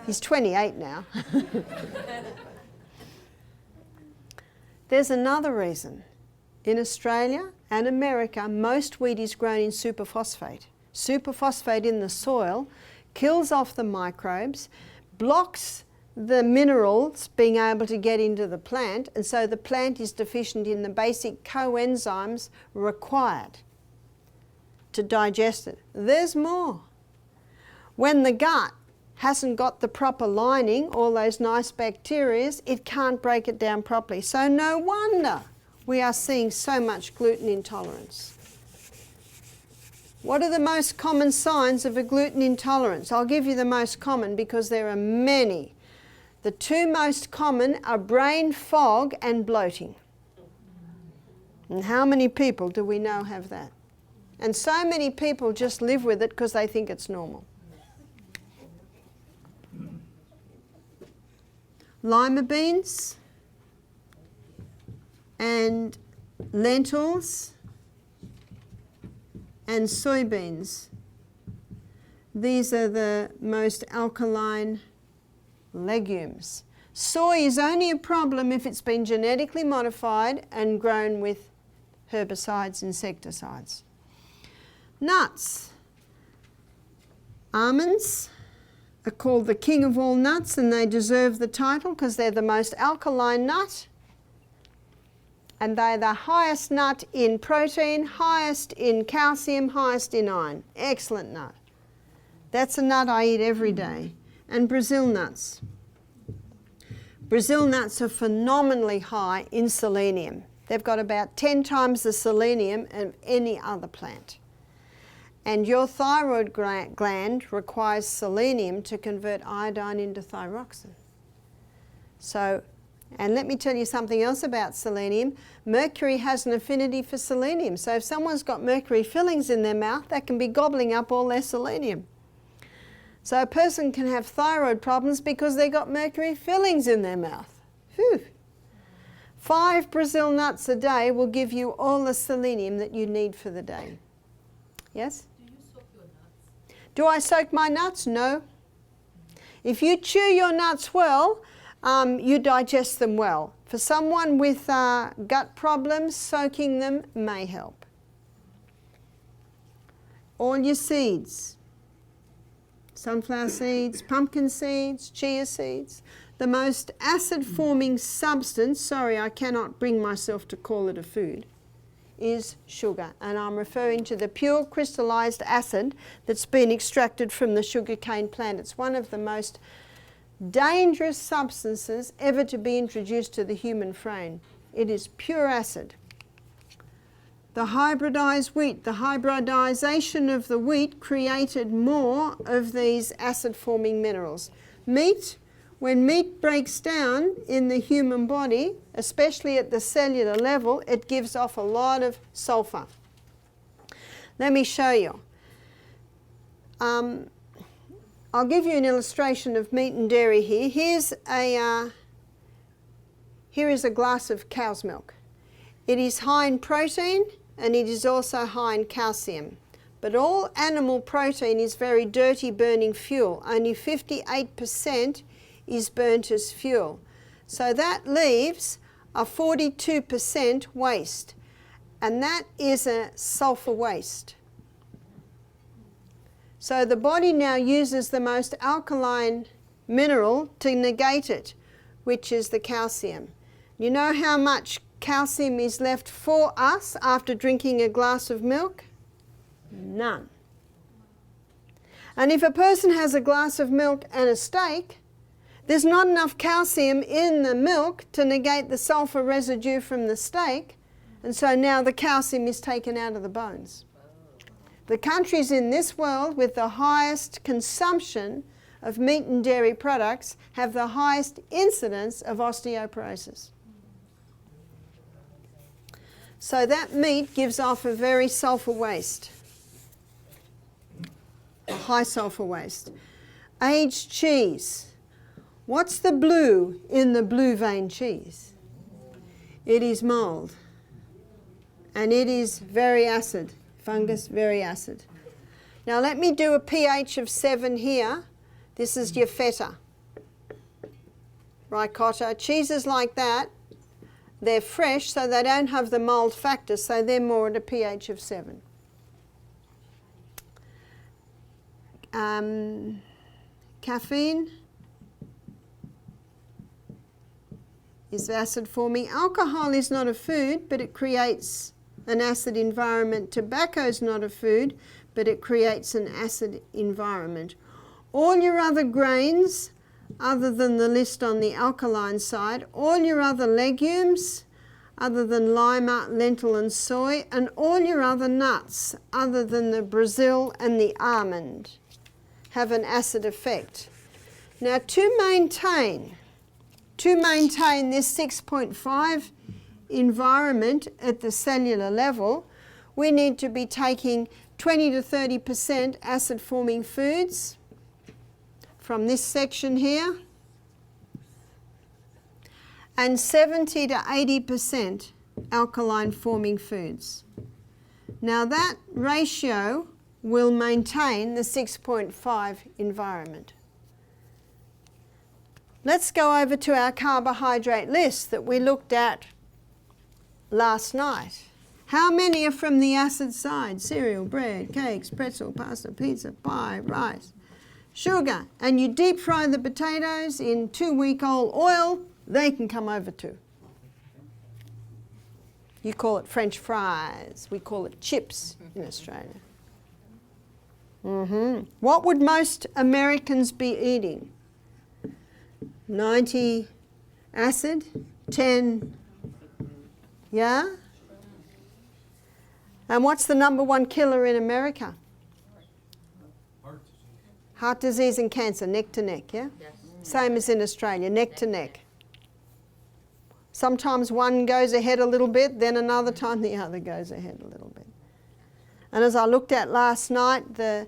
He's 28 now. There's another reason. In Australia and America, most wheat is grown in superphosphate. Superphosphate in the soil kills off the microbes, blocks the minerals being able to get into the plant, and so the plant is deficient in the basic coenzymes required to digest it. There's more. When the gut hasn't got the proper lining, all those nice bacteria, it can't break it down properly. So no wonder we are seeing so much gluten intolerance. What are the most common signs of a gluten intolerance? I'll give you the most common because there are many. The 2 most common are brain fog and bloating. And how many people do we know have that? And so many people just live with it because they think it's normal. lima beans and lentils and soybeans. These are the most alkaline legumes. Soy is only a problem if it's been genetically modified and grown with herbicides, insecticides. Nuts. Almonds are called the king of all nuts, and they deserve the title because they're the most alkaline nut. And they're the highest nut in protein, highest in calcium, highest in iron. Excellent nut. That's a nut I eat every day. And Brazil nuts. Brazil nuts are phenomenally high in selenium. They've got about 10 times the selenium of any other plant. And your thyroid gland requires selenium to convert iodine into thyroxine. So, and let me tell you something else about selenium. Mercury has an affinity for selenium. So if someone's got mercury fillings in their mouth, that can be gobbling up all their selenium. So a person can have thyroid problems because they got mercury fillings in their mouth. Whew. 5 Brazil nuts a day will give you all the selenium that you need for the day. Yes? Do you soak your nuts? Do I soak my nuts? No. If you chew your nuts well, you digest them well. For someone with gut problems, soaking them may help. All your seeds. Sunflower seeds, pumpkin seeds, chia seeds. The most acid-forming substance, sorry, I cannot bring myself to call it a food, is sugar. And I'm referring to the pure crystallized acid that's been extracted from the sugarcane plant. It's one of the most dangerous substances ever to be introduced to the human frame. It is pure acid. The hybridized wheat, the hybridization of the wheat created more of these acid-forming minerals. Meat, when meat breaks down in the human body, especially at the cellular level, it gives off a lot of sulfur. Let me show you. I'll give you an illustration of meat and dairy here. Here is a glass of cow's milk. It is high in protein and it is also high in calcium. But all animal protein is very dirty burning fuel. Only 58% is burnt as fuel. So that leaves a 42% waste. And that is a sulfur waste. So the body now uses the most alkaline mineral to negate it, which is the calcium. You know how much calcium is left for us after drinking a glass of milk? None. And if a person has a glass of milk and a steak, there's not enough calcium in the milk to negate the sulfur residue from the steak, and so now the calcium is taken out of the bones. The countries in this world with the highest consumption of meat and dairy products have the highest incidence of osteoporosis. So that meat gives off a very sulfur waste, a high sulfur waste. Aged cheese. What's the blue in the blue vein cheese? It is mold. And it is very acid. Fungus, very acid. Now let me do a pH of 7 here. This is your feta, ricotta. Cheeses like that, they're fresh, so they don't have the mold factor, so they're more at a pH of 7. Caffeine is acid forming. Alcohol is not a food, but it creates an acid environment. Tobacco is not a food, but it creates an acid environment. All your other grains, other than the list on the alkaline side, all your other legumes, other than lima, lentil and soy, and all your other nuts, other than the Brazil and the almond, have an acid effect. Now to maintain this 6.5 environment at the cellular level, we need to be taking 20 to 30% acid-forming foods from this section here. and 70 to 80% alkaline forming foods. Now that ratio will maintain the 6.5 environment. Let's go over to our carbohydrate list that we looked at last night. How many are from the acid side? Cereal, bread, cakes, pretzel, pasta, pizza, pie, rice, sugar. And you deep fry the potatoes in 2-week-old oil, they can come over too. You call it French fries. We call it chips in Australia. What would most Americans be eating? 90 acid, 10, yeah? And what's the number one killer in America? Heart disease and cancer, neck to neck, yeah? Yes. Same as in Australia, neck to neck. Sometimes one goes ahead a little bit, then another time the other goes ahead a little bit. And as I looked at last night, the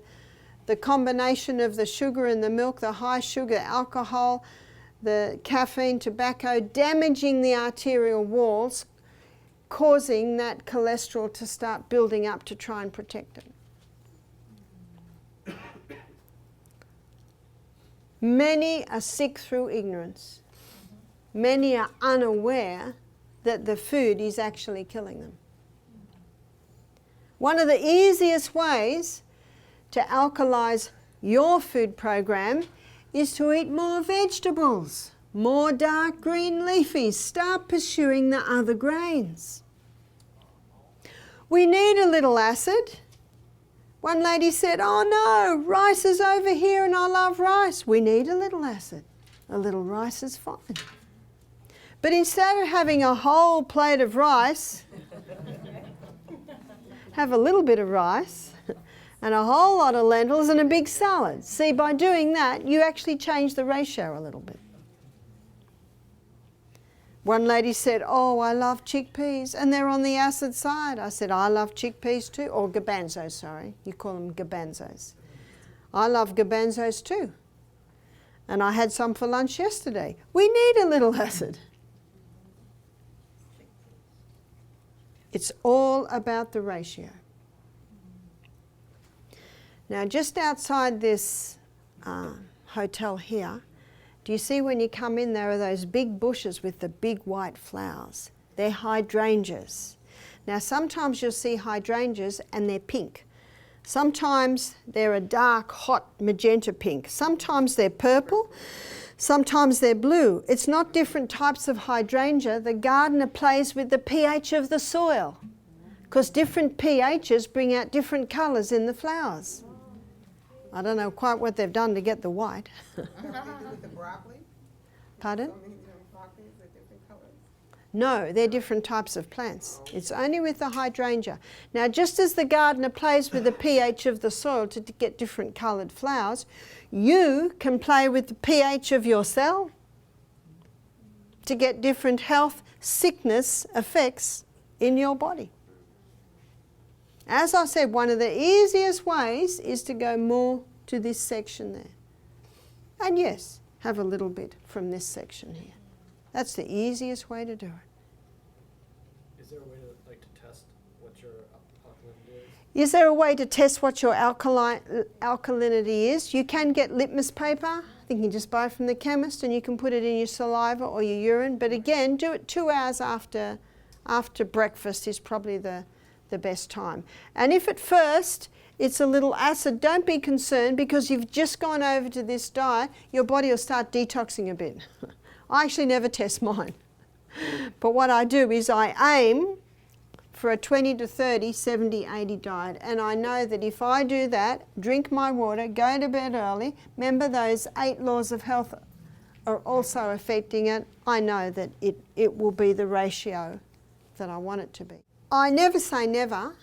combination of the sugar in the milk, the high sugar alcohol, the caffeine, tobacco, damaging the arterial walls, causing that cholesterol to start building up to try and protect it. Many are sick through ignorance. Many are unaware that the food is actually killing them. One of the easiest ways to alkalize your food program is to eat more vegetables, more dark green leafies. Start pursuing the other grains. We need a little acid. One lady said, "Oh no, rice is over here and I love rice." We need a little acid. A little rice is fine. But instead of having a whole plate of rice, have a little bit of rice and a whole lot of lentils and a big salad. See, by doing that, you actually change the ratio a little bit. One lady said, "Oh, I love chickpeas and they're on the acid side." I said, "I love chickpeas too," or garbanzos, sorry. You call them garbanzos. I love garbanzos too. And I had some for lunch yesterday. We need a little acid. It's all about the ratio. Now, just outside this hotel here, do you see when you come in, there are those big bushes with the big white flowers? They're hydrangeas. Now, sometimes you'll see hydrangeas and they're pink. Sometimes they're a dark, hot magenta pink. Sometimes they're purple. Sometimes they're blue. It's not different types of hydrangea. The gardener plays with the pH of the soil, because different pHs bring out different colours in the flowers. I don't know quite what they've done to get the white. With the broccoli? Pardon? So many broccolis are different colors. No, they're different types of plants. It's only with the hydrangea. Now, just as the gardener plays with the pH of the soil to get different coloured flowers, you can play with the pH of your cell to get different health, sickness effects in your body. As I said, one of the easiest ways is to go more to this section there. And yes, have a little bit from this section here. That's the easiest way to do it. Is there a way to test what your alkalinity is? Is there a way to test what your alkalinity is? You can get litmus paper. I think you can just buy it from the chemist and you can put it in your saliva or your urine. But again, do it 2 hours after breakfast is probably the best time. And if at first it's a little acid, don't be concerned, because you've just gone over to this diet, your body will start detoxing a bit. I actually never test mine. But what I do is I aim for a 20 to 30, 70, 80 diet. And I know that if I do that, drink my water, go to bed early, remember those 8 laws of health are also affecting it, I know that it will be the ratio that I want it to be. I never say never.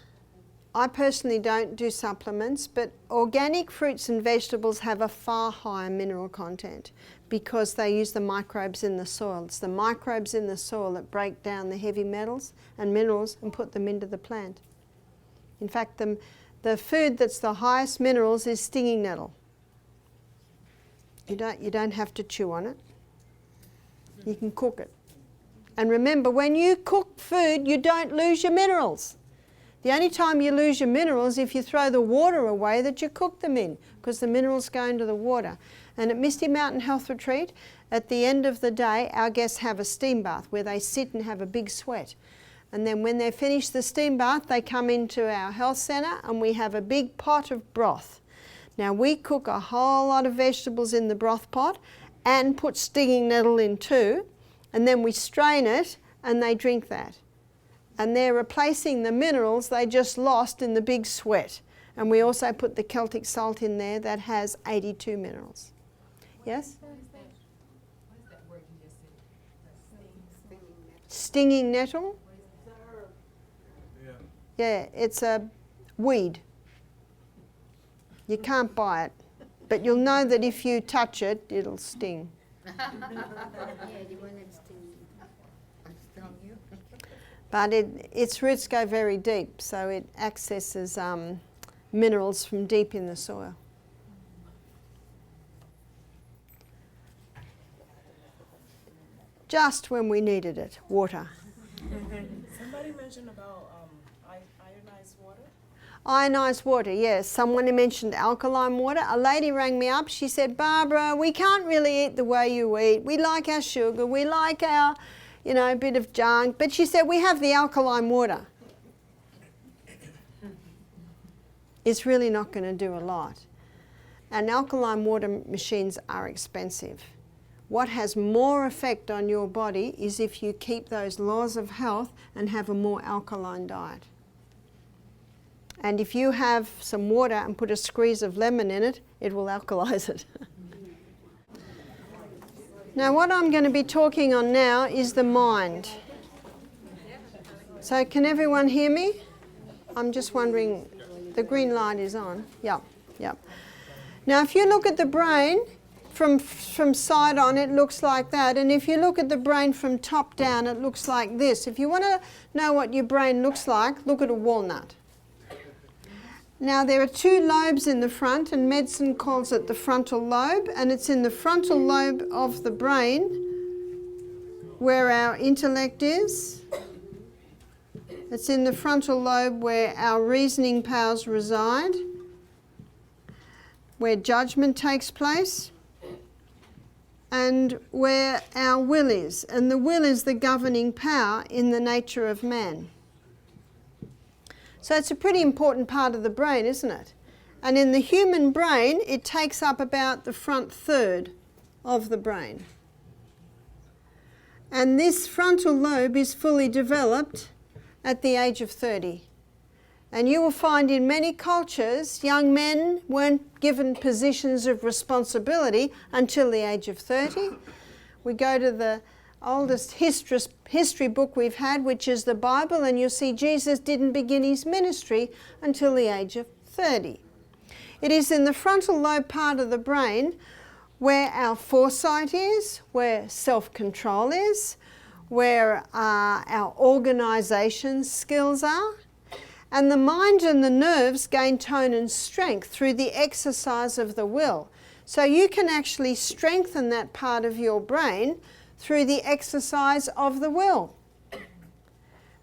I personally don't do supplements, but organic fruits and vegetables have a far higher mineral content because they use the microbes in the soil. It's the microbes in the soil that break down the heavy metals and minerals and put them into the plant. In fact, the food that's the highest minerals is stinging nettle. You don't have to chew on it. You can cook it. And remember, when you cook food, you don't lose your minerals. The only time you lose your minerals is if you throw the water away that you cook them in, because the minerals go into the water. And at Misty Mountain Health Retreat, at the end of the day, our guests have a steam bath where they sit and have a big sweat. And then when they finish the steam bath, they come into our health centre and we have a big pot of broth. Now we cook a whole lot of vegetables in the broth pot and put stinging nettle in too, and then we strain it and they drink that. And they're replacing the minerals they just lost in the big sweat. And we also put the Celtic salt in there that has 82 minerals. Yes? What is that word you just said? Stinging nettle? Yeah. Yeah, it's a weed. You can't buy it, but you'll know that if you touch it, it'll sting. But its roots go very deep, so it accesses minerals from deep in the soil. Just when we needed it, water. Somebody mentioned about ionized water. Ionized water, yes. Someone mentioned alkaline water. A lady rang me up. She said, Barbara, we can't really eat the way you eat. We like our sugar. We like our, bit of junk. But she said, we have the alkaline water. It's really not going to do a lot. And alkaline water machines are expensive. What has more effect on your body is if you keep those laws of health and have a more alkaline diet. And if you have some water and put a squeeze of lemon in it, it will alkalize it. Now what I'm going to be talking on now is the mind. So can everyone hear me? I'm just wondering, the green light is on. Yep. Now if you look at the brain, from side on it looks like that, and if you look at the brain from top down it looks like this. If you want to know what your brain looks like, look at a walnut. Now there are two lobes in the front, and medicine calls it the frontal lobe, and it's in the frontal lobe of the brain where our intellect is. It's in the frontal lobe where our reasoning powers reside, where judgment takes place, and where our will is. And the will is the governing power in the nature of man. So it's a pretty important part of the brain, isn't it? And in the human brain, it takes up about the front third of the brain. And this frontal lobe is fully developed at the age of 30. And you will find in many cultures, young men weren't given positions of responsibility until the age of 30. We go to the oldest history book we've had, which is the Bible, and you'll see Jesus didn't begin his ministry until the age of 30. It is in the frontal lobe part of the brain where our foresight is, where self-control is, where our organisation skills are. And the mind and the nerves gain tone and strength through the exercise of the will. So you can actually strengthen that part of your brain through the exercise of the will.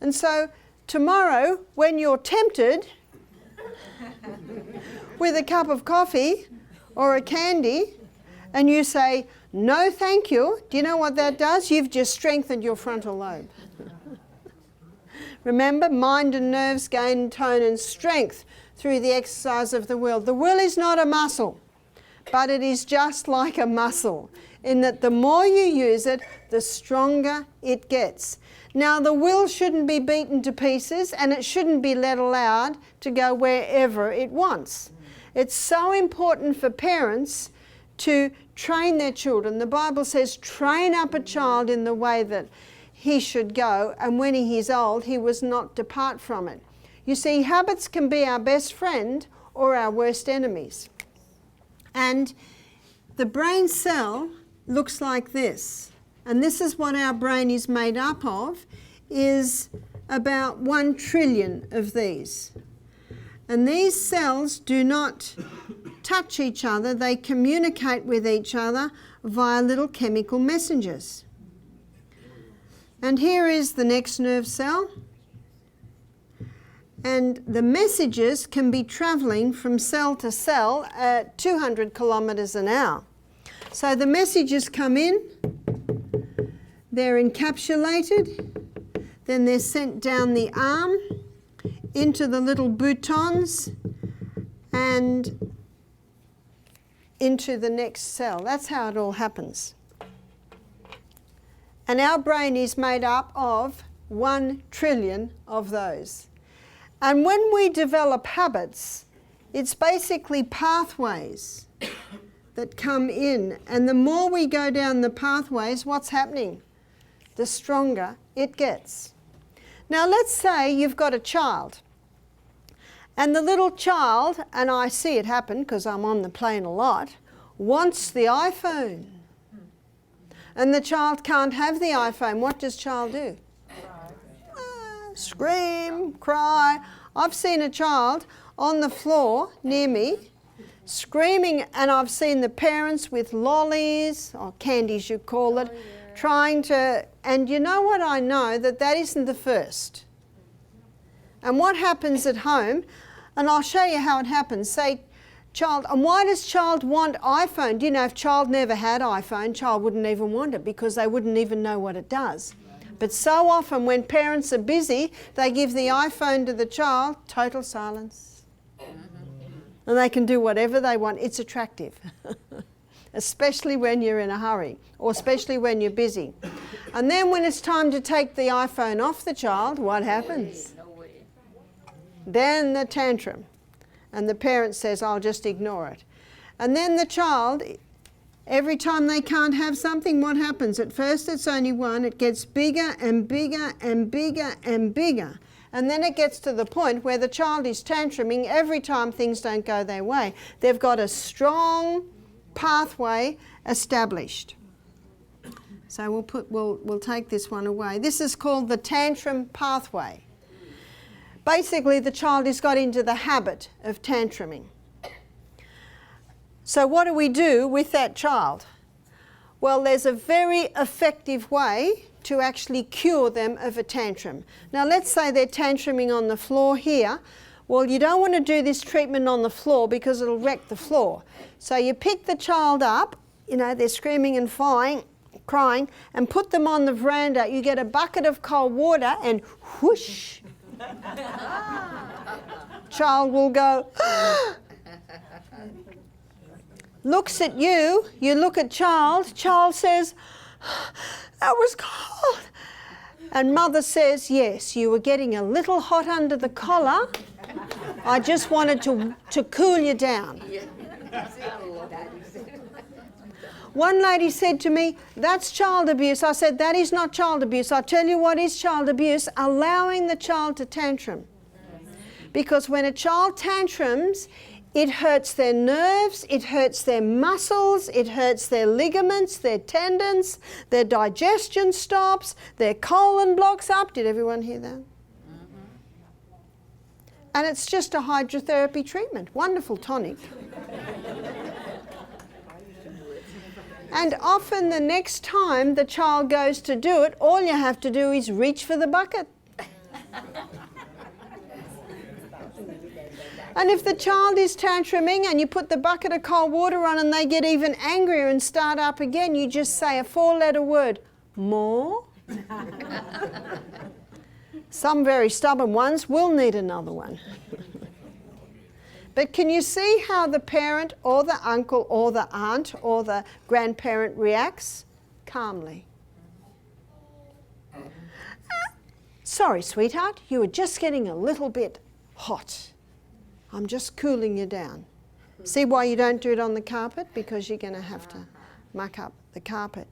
And so tomorrow, when you're tempted with a cup of coffee or a candy, and you say, no thank you, do you know what that does? You've just strengthened your frontal lobe. Remember, mind and nerves gain tone and strength through the exercise of the will. The will is not a muscle, but it is just like a muscle, in that the more you use it, the stronger it gets. Now, the will shouldn't be beaten to pieces, and it shouldn't be let allowed to go wherever it wants. It's so important for parents to train their children. The Bible says, train up a child in the way that he should go, and when he is old, he was not depart from it. You see, habits can be our best friend or our worst enemies. And the brain cell looks like this. And this is what our brain is made up of, is about 1 trillion of these. And these cells do not touch each other, they communicate with each other via little chemical messengers. And here is the next nerve cell. And the messages can be travelling from cell to cell at 200 kilometres an hour. So the messages come in, they're encapsulated, then they're sent down the arm into the little boutons and into the next cell. That's how it all happens. And our brain is made up of 1 trillion of those. And when we develop habits, it's basically pathways that come in. And the more we go down the pathways, what's happening? The stronger it gets. Now let's say you've got a child. And the little child, and I see it happen because I'm on the plane a lot, wants the iPhone. And the child can't have the iPhone. What does child do? Scream, cry. I've seen a child on the floor near me screaming, and I've seen the parents with lollies, or candies you call it, trying to, and you know what I know? That isn't the first. And what happens at home, and I'll show you how it happens. Say, child, and why does child want iPhone? Do you know if child never had iPhone, child wouldn't even want it because they wouldn't even know what it does. But so often when parents are busy, they give the iPhone to the child, total silence. And they can do whatever they want. It's attractive, especially when you're in a hurry or especially when you're busy. And then when it's time to take the iPhone off the child, what happens? Then the tantrum. And the parent says, I'll just ignore it. And then the child, every time they can't have something, what happens? At first it's only one, it gets bigger and bigger and bigger and bigger. And then it gets to the point where the child is tantruming every time things don't go their way. They've got a strong pathway established. So we'll take this one away. This is called the tantrum pathway. Basically, the child has got into the habit of tantruming. So what do we do with that child? Well, there's a very effective way to actually cure them of a tantrum. Now, let's say they're tantruming on the floor here. Well, you don't want to do this treatment on the floor because it'll wreck the floor. So you pick the child up, you know, they're screaming and crying, and put them on the veranda. You get a bucket of cold water and whoosh, child will go, looks at you, you look at child says, that was cold. And mother says, yes, you were getting a little hot under the collar. I just wanted to cool you down. One lady said to me, that's child abuse. I said, that is not child abuse. I'll tell you what is child abuse, allowing the child to tantrum. Because when a child tantrums, it hurts their nerves, it hurts their muscles, it hurts their ligaments, their tendons, their digestion stops, their colon blocks up. Did everyone hear that? And it's just a hydrotherapy treatment. Wonderful tonic. And often the next time the child goes to do it, all you have to do is reach for the bucket. And if the child is tantruming and you put the bucket of cold water on and they get even angrier and start up again, you just say a 4-letter word, more. Some very stubborn ones will need another one. But can you see how the parent or the uncle or the aunt or the grandparent reacts? Calmly. Sorry, sweetheart, you were just getting a little bit hot. I'm just cooling you down. See why you don't do it on the carpet? Because you're going to have to muck up the carpet.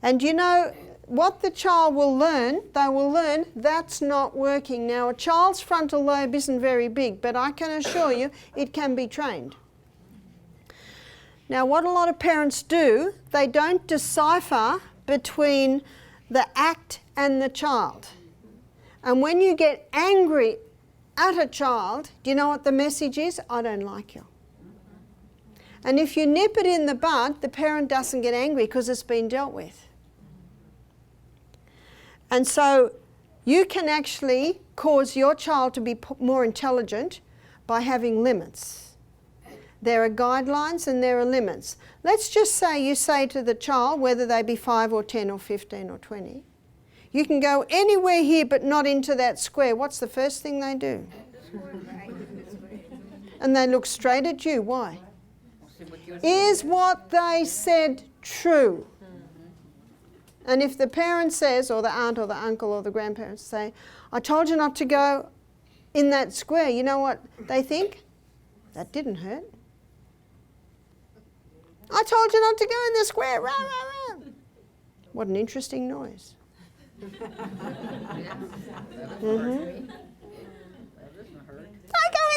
And you know what the child will learn? They will learn that's not working. Now, a child's frontal lobe isn't very big, but I can assure you it can be trained. Now, what a lot of parents do, they don't decipher between the act and the child. And when you get angry at a child, do you know what the message is? I don't like you. And if you nip it in the bud, the parent doesn't get angry because it's been dealt with. And so you can actually cause your child to be more intelligent by having limits. There are guidelines and there are limits. Let's just say you say to the child, whether they be 5 or 10 or 15 or 20, you can go anywhere here but not into that square. What's the first thing they do? And they look straight at you. Why? Is what they said true? And if the parent says, or the aunt or the uncle or the grandparents say, I told you not to go in that square, you know what they think? That didn't hurt. I told you not to go in the square. Rah, rah, rah. What an interesting noise. Don't go in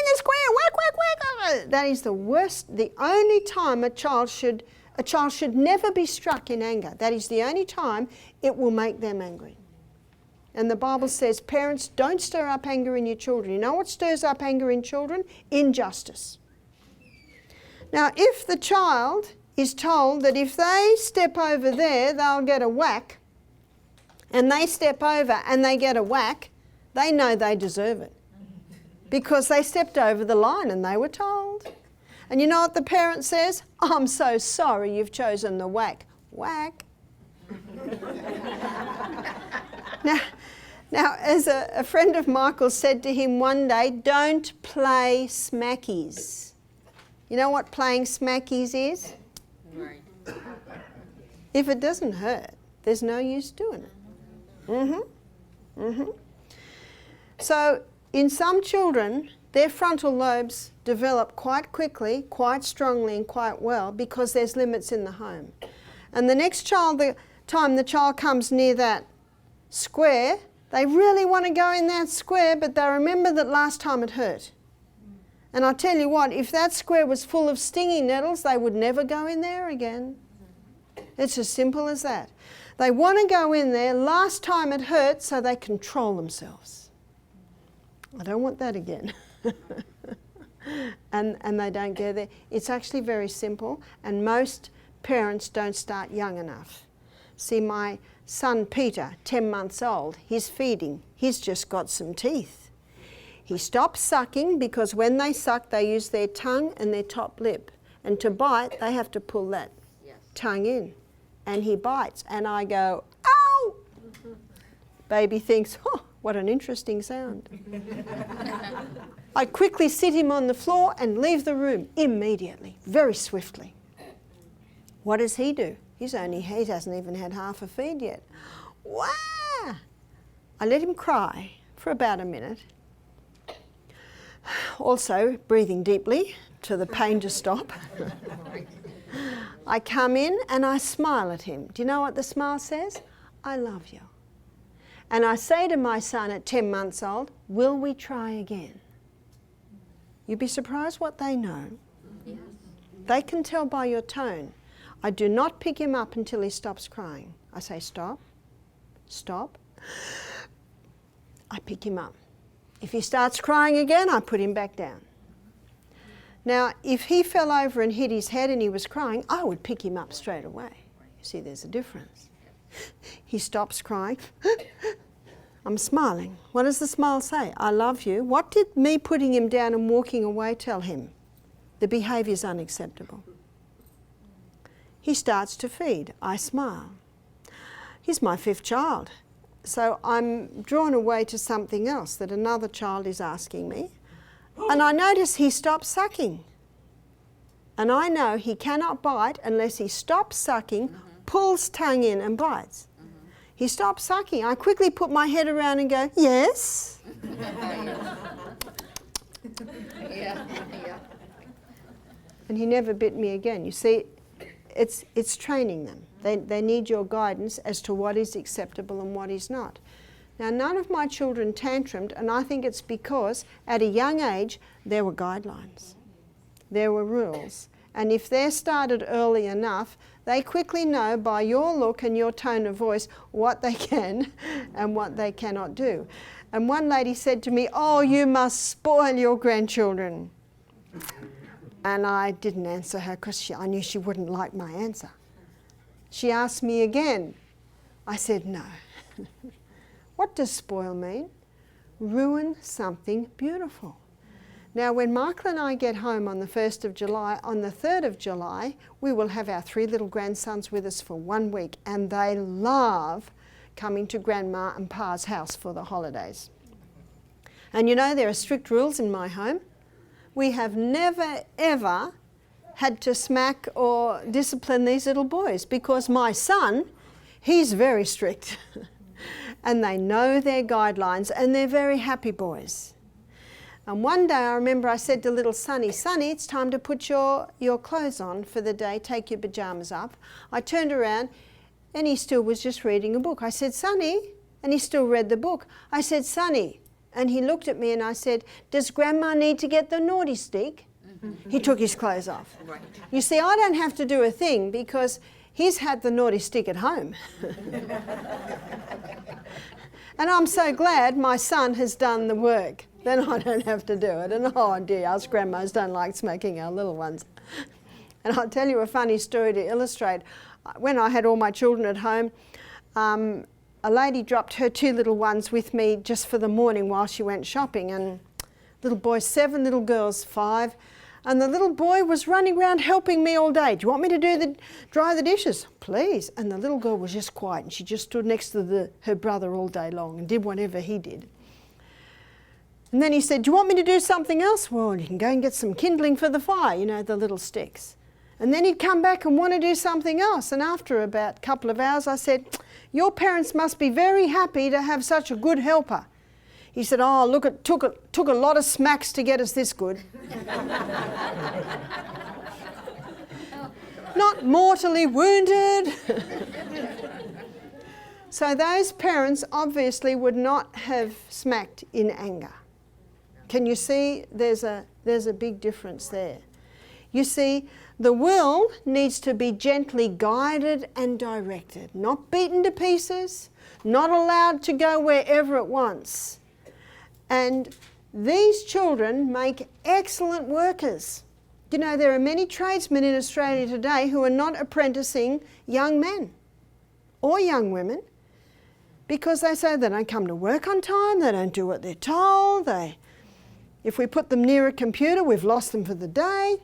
the square. Whack, whack, whack. That is the worst. The only time a child should never be struck in anger. That is the only time it will make them angry. And the Bible says, parents, don't stir up anger in your children. You know what stirs up anger in children? Injustice. Now, if the child is told that if they step over there, they'll get a whack, and they step over and they get a whack, they know they deserve it. Because they stepped over the line and they were told. And you know what the parent says? I'm so sorry you've chosen the whack. Whack. Now, as a friend of Michael's said to him one day, don't play smackies. You know what playing smackies is? Right. If it doesn't hurt, there's no use doing it. So, in some children, their frontal lobes develop quite quickly, quite strongly and quite well because there's limits in the home. And the next time the child comes near that square, they really want to go in that square, but they remember that last time it hurt. And I tell you what, if that square was full of stinging nettles, they would never go in there again. It's as simple as that. They want to go in there, last time it hurt, so they control themselves. I don't want that again. and they don't go there. It's actually very simple, and most parents don't start young enough. See, my son Peter, 10 months old, he's feeding. He's just got some teeth. He stops sucking because when they suck, they use their tongue and their top lip. And to bite, they have to pull that tongue in. And he bites, and I go, ow! Baby thinks, oh, what an interesting sound. I quickly sit him on the floor and leave the room immediately, very swiftly. What does he do? He hasn't even had half a feed yet. Wah! I let him cry for about a minute. Also, breathing deeply to the pain to stop. I come in and I smile at him. Do you know what the smile says? I love you. And I say to my son at 10 months old, will we try again? You'd be surprised what they know. Yes. They can tell by your tone. I do not pick him up until he stops crying. I say, stop, stop. I pick him up. If he starts crying again, I put him back down. Now, if he fell over and hit his head and he was crying, I would pick him up straight away. You see, there's a difference. He stops crying. I'm smiling. What does the smile say? I love you. What did me putting him down and walking away tell him? The behaviour is unacceptable. He starts to feed. I smile. He's my 5th child. So I'm drawn away to something else that another child is asking me. And I notice he stops sucking. And I know he cannot bite unless he stops sucking, pulls tongue in and bites. He stops sucking. I quickly put my head around and go, yes. And he never bit me again. You see, it's training them. They need your guidance as to what is acceptable and what is not. Now, none of my children tantrumed, and I think it's because at a young age there were guidelines. There were rules. And if they're started early enough, they quickly know by your look and your tone of voice what they can and what they cannot do. And one lady said to me, oh, you must spoil your grandchildren. And I didn't answer her because I knew she wouldn't like my answer. She asked me again. I said no. What does spoil mean? Ruin something beautiful. Now, when Michael and I get home on the 1st of July, on the 3rd of July, we will have our 3 little grandsons with us for 1 week, and they love coming to Grandma and Pa's house for the holidays. And you know, there are strict rules in my home. We have never, ever had to smack or discipline these little boys because my son, he's very strict. And they know their guidelines, and they're very happy boys. And one day I remember I said to little Sonny, Sonny, it's time to put your clothes on for the day, take your pyjamas up. I turned around and he still was just reading a book. I said, Sonny, and he still read the book. I said, Sonny, and he looked at me and I said, does Grandma need to get the naughty stick? He took his clothes off. Right. You see, I don't have to do a thing because he's had the naughty stick at home. And I'm so glad my son has done the work. Then I don't have to do it. And oh dear, us grandmas don't like smacking our little ones. And I'll tell you a funny story to illustrate. When I had all my children at home, a lady dropped her 2 little ones with me just for the morning while she went shopping. And little boy 7, little girls 5. And the little boy was running around helping me all day. Do you want me to dry the dishes? Please. And the little girl was just quiet and she just stood next to her brother all day long and did whatever he did. And then he said, do you want me to do something else? Well, you can go and get some kindling for the fire, you know, the little sticks. And then he'd come back and want to do something else. And after about a couple of hours, I said, your parents must be very happy to have such a good helper. He said, oh, look, it took a lot of smacks to get us this good. Not mortally wounded. So those parents obviously would not have smacked in anger. Can you see there's a big difference there? You see, the will needs to be gently guided and directed, not beaten to pieces, not allowed to go wherever it wants. And these children make excellent workers. You know, there are many tradesmen in Australia today who are not apprenticing young men or young women because they say they don't come to work on time, they don't do what they're told, if we put them near a computer, we've lost them for the day.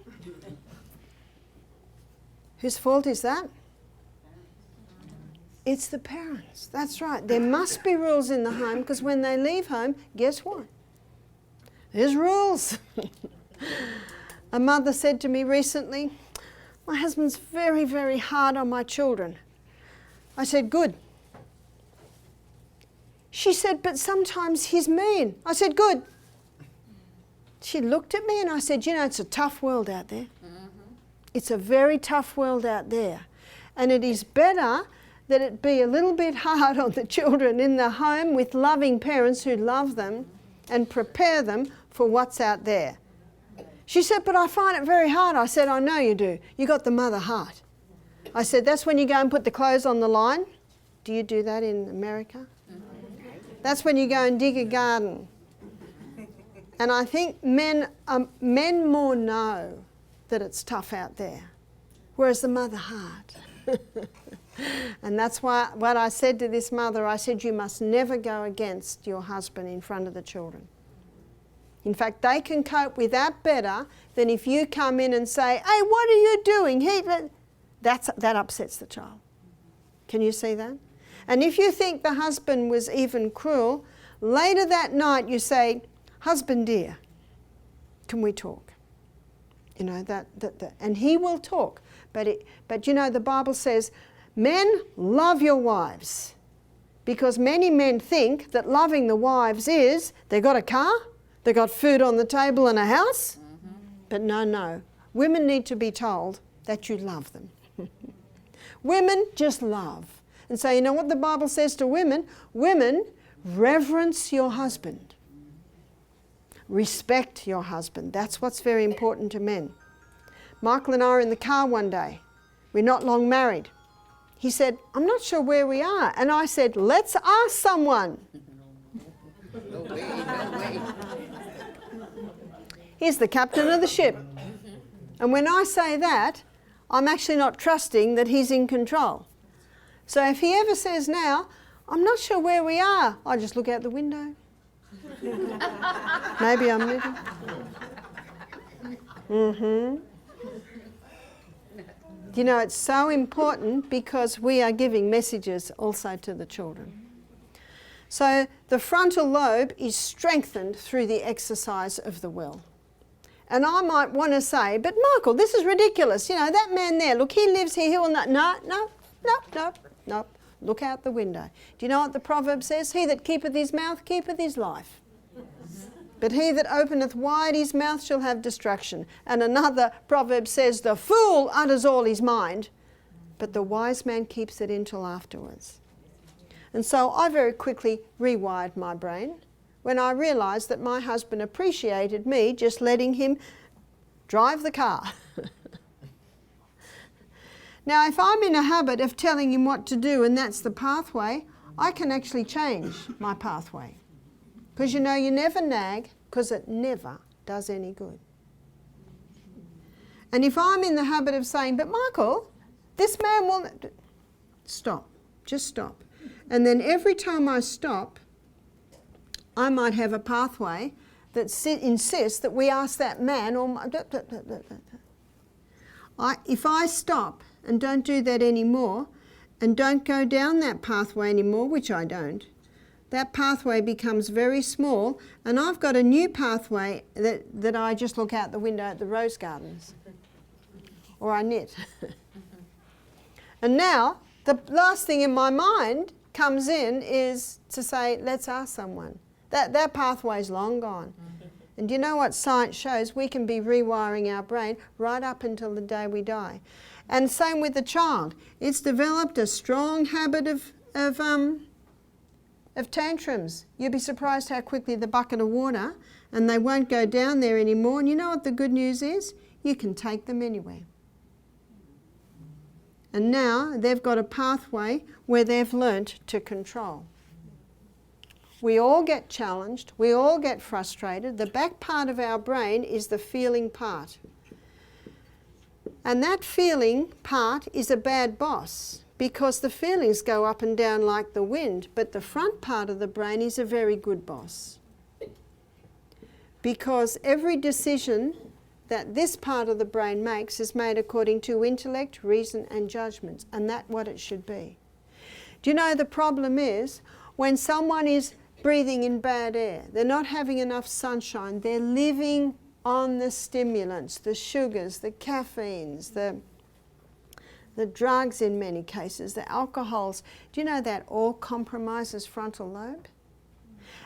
Whose fault is that? It's the parents. That's right. There must be rules in the home because when they leave home, guess what? There's rules. A mother said to me recently, my husband's very, very hard on my children. I said, good. She said, but sometimes he's mean. I said, good. She looked at me and I said, you know, it's a tough world out there. It's a very tough world out there. And it is better that it be a little bit hard on the children in the home with loving parents who love them and prepare them for what's out there. She said, but I find it very hard. I said, I know you do. You got the mother heart. I said, that's when you go and put the clothes on the line. Do you do that in America? That's when you go and dig a garden. And I think men more know that it's tough out there, whereas the mother heart. And that's why what I said to this mother, I said, you must never go against your husband in front of the children. In fact, they can cope with that better than if you come in and say, hey, what are you doing? That upsets the child. Can you see that? And if you think the husband was even cruel, later that night you say, husband dear, can we talk? You know, and he will talk. But you know, the Bible says, men, love your wives. Because many men think that loving the wives is, they got a car, they got food on the table and a house. But no. Women need to be told that you love them. Women just love. And so you know what the Bible says to women? Women, reverence your husband. Respect your husband. That's what's very important to men. Michael and I are in the car one day. We're not long married. He said, I'm not sure where we are. And I said, let's ask someone. No way. He's the captain of the ship. And when I say that, I'm actually not trusting that he's in control. So if he ever says now, I'm not sure where we are. I just look out the window. Maybe I'm living. You know, it's so important because we are giving messages also to the children. So the frontal lobe is strengthened through the exercise of the will. And I might want to say, but Michael, this is ridiculous. You know, that man there, look, he lives here, he will not. No. Look out the window. Do you know what the proverb says? He that keepeth his mouth keepeth his life. But he that openeth wide his mouth shall have destruction. And another proverb says, the fool utters all his mind, but the wise man keeps it until afterwards. And so I very quickly rewired my brain when I realised that my husband appreciated me just letting him drive the car. Now, if I'm in a habit of telling him what to do and that's the pathway, I can actually change my pathway. Because you know, you never nag because it never does any good. And if I'm in the habit of saying, but Michael, this man will... Stop. Just stop. And then every time I stop, I might have a pathway that insists that we ask that man or... If I stop and don't do that anymore and don't go down that pathway anymore, which I don't, that pathway becomes very small and I've got a new pathway that I just look out the window at the rose gardens or I knit. And now the last thing in my mind comes in is to say, let's ask someone. That pathway's long gone. And do you know what science shows? We can be rewiring our brain right up until the day we die. And same with the child. It's developed a strong habit of tantrums. You'd be surprised how quickly the bucket of water, and they won't go down there anymore. And you know what the good news is? You can take them anywhere. And now they've got a pathway where they've learnt to control. We all get challenged, we all get frustrated. The back part of our brain is the feeling part. And that feeling part is a bad boss because the feelings go up and down like the wind, but the front part of the brain is a very good boss. Because every decision that this part of the brain makes is made according to intellect, reason and judgments, and that's what it should be. Do you know the problem is when someone is breathing in bad air, they're not having enough sunshine, they're living on the stimulants, the sugars, the caffeines, the drugs in many cases, the alcohols. Do you know that all compromises frontal lobe?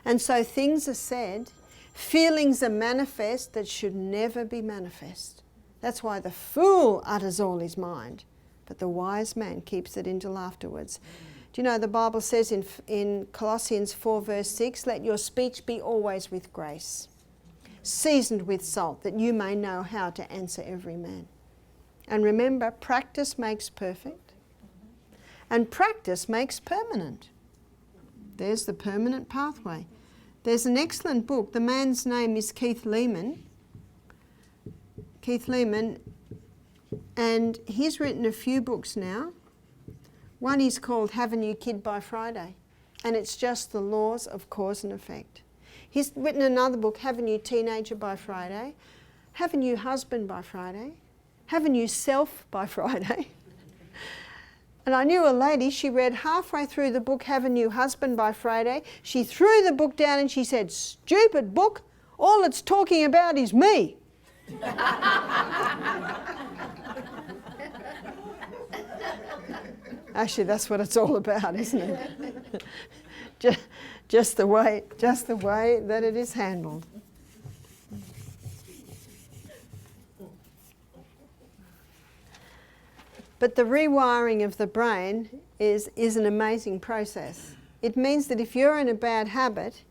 And so things are said, feelings are manifest that should never be manifest. That's why the fool utters all his mind, but the wise man keeps it until afterwards. Do you know the Bible says in Colossians 4 verse 6, let your speech be always with grace, seasoned with salt, that you may know how to answer every man. And remember, practice makes perfect, and practice makes permanent. There's the permanent pathway. There's an excellent book. The man's name is Keith Lehman. And he's written a few books now. One is called Have a New Kid by Friday, and it's just the laws of cause and effect. He's written another book, Have a New Teenager by Friday, Have a New Husband by Friday, Have a New Self by Friday. And I knew a lady, she read halfway through the book, Have a New Husband by Friday. She threw the book down and she said, stupid book, all it's talking about is me. Actually, that's what it's all about, isn't it? just the way that it is handled. But the rewiring of the brain is an amazing process. It means that if you're in a bad habit,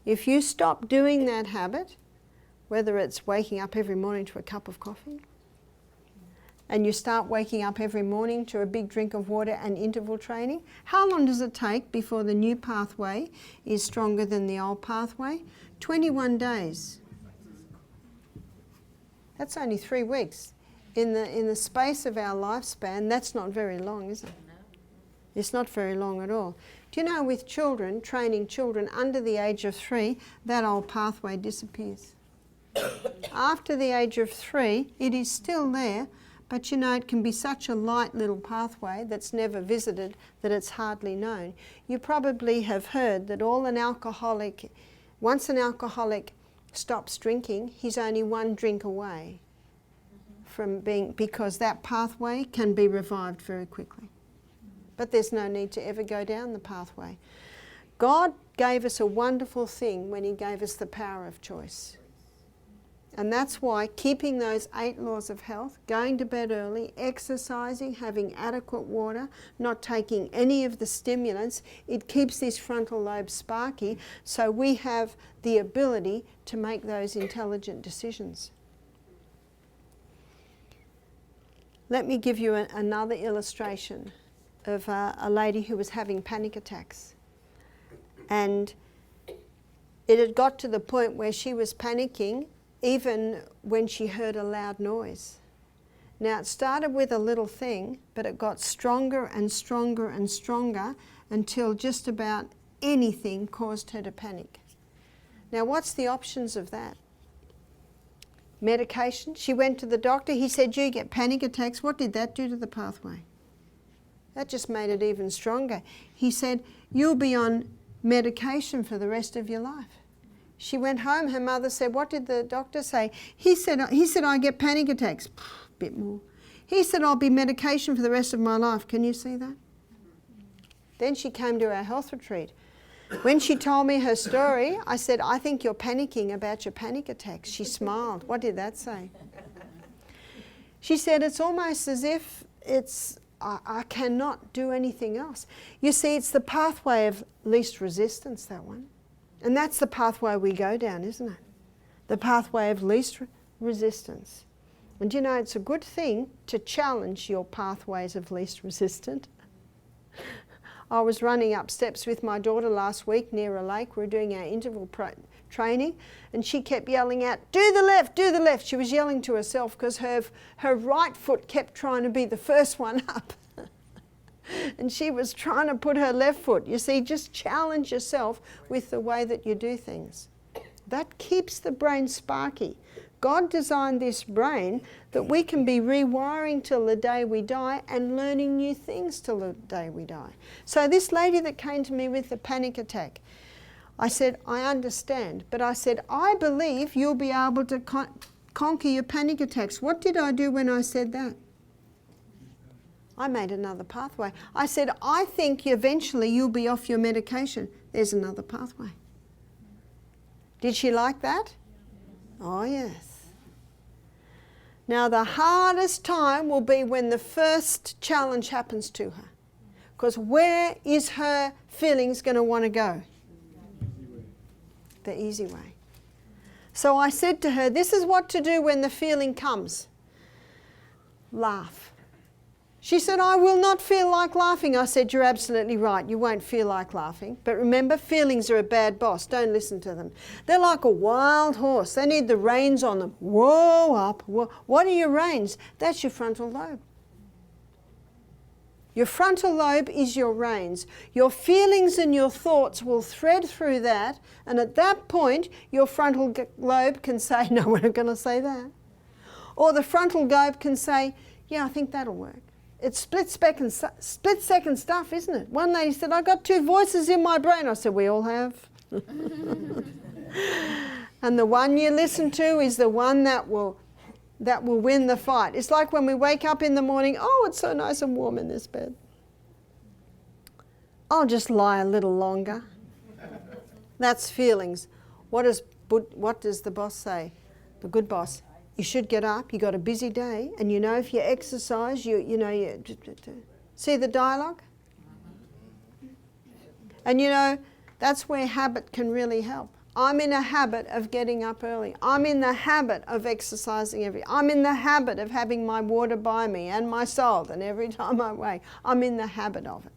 if you stop doing that habit, whether it's waking up every morning to a cup of coffee, and you start waking up every morning to a big drink of water and interval training, how long does it take before the new pathway is stronger than the old pathway? 21 days. That's only 3 weeks. In the space of our lifespan, that's not very long, is it? It's not very long at all. Do you know with children, training children under the age of 3, that old pathway disappears. After the age of 3, it is still there, but you know it can be such a light little pathway that's never visited that it's hardly known. You probably have heard that once an alcoholic stops drinking, he's only 1 drink away from being, because that pathway can be revived very quickly. But there's no need to ever go down the pathway. God gave us a wonderful thing when he gave us the power of choice. And that's why keeping those 8 laws of health, going to bed early, exercising, having adequate water, not taking any of the stimulants, it keeps this frontal lobe sparky, so we have the ability to make those intelligent decisions. Let me give you another illustration of a lady who was having panic attacks. And it had got to the point where she was panicking even when she heard a loud noise. Now it started with a little thing, but it got stronger and stronger and stronger until just about anything caused her to panic. Now what's the options of that? Medication. She went to the doctor, he said, you get panic attacks. What did that do to the pathway? That just made it even stronger. He said, you'll be on medication for the rest of your life. She went home, her mother said, what did the doctor say? He said I get panic attacks. Bit more. He said, I'll be medication for the rest of my life. Can you see that? Then she came to our health retreat. When she told me her story, I said, I think you're panicking about your panic attacks. She smiled. What did that say? She said, it's almost as if I cannot do anything else. You see, it's the pathway of least resistance, that one. And that's the pathway we go down, isn't it? The pathway of least resistance. And you know, it's a good thing to challenge your pathways of least resistance. I was running up steps with my daughter last week near a lake. We were doing our interval training, and she kept yelling out, do the left, do the left. She was yelling to herself because her right foot kept trying to be the first one up. And she was trying to put her left foot. You see, just challenge yourself with the way that you do things. That keeps the brain sparky. God designed this brain that we can be rewiring till the day we die and learning new things till the day we die. So this lady that came to me with the panic attack, I said, I understand, but I said, I believe you'll be able to conquer your panic attacks. What did I do when I said that? I made another pathway. I said, I think eventually you'll be off your medication. There's another pathway. Did she like that? Oh, yes. Now, the hardest time will be when the first challenge happens to her. Because where is her feelings going to want to go? The easy way. So I said to her, this is what to do when the feeling comes. Laugh. She said, I will not feel like laughing. I said, you're absolutely right. You won't feel like laughing. But remember, feelings are a bad boss. Don't listen to them. They're like a wild horse. They need the reins on them. Whoa up. Whoa. What are your reins? That's your frontal lobe. Your frontal lobe is your reins. Your feelings and your thoughts will thread through that. And at that point, your frontal lobe can say, no, we're not going to say that. Or the frontal lobe can say, yeah, I think that'll work. It's split-second stuff, isn't it? One lady said, I got 2 voices in my brain. I said, we all have. And the one you listen to is the one that will win the fight. It's like when we wake up in the morning, oh, it's so nice and warm in this bed. I'll just lie a little longer. That's feelings. What does the boss say? The good boss. You should get up, you got a busy day, and you know if you exercise, you know, see the dialogue? And you know, that's where habit can really help. I'm in a habit of getting up early. I'm in the habit of exercising I'm in the habit of having my water by me and my salt, and every time I wake, I'm in the habit of it.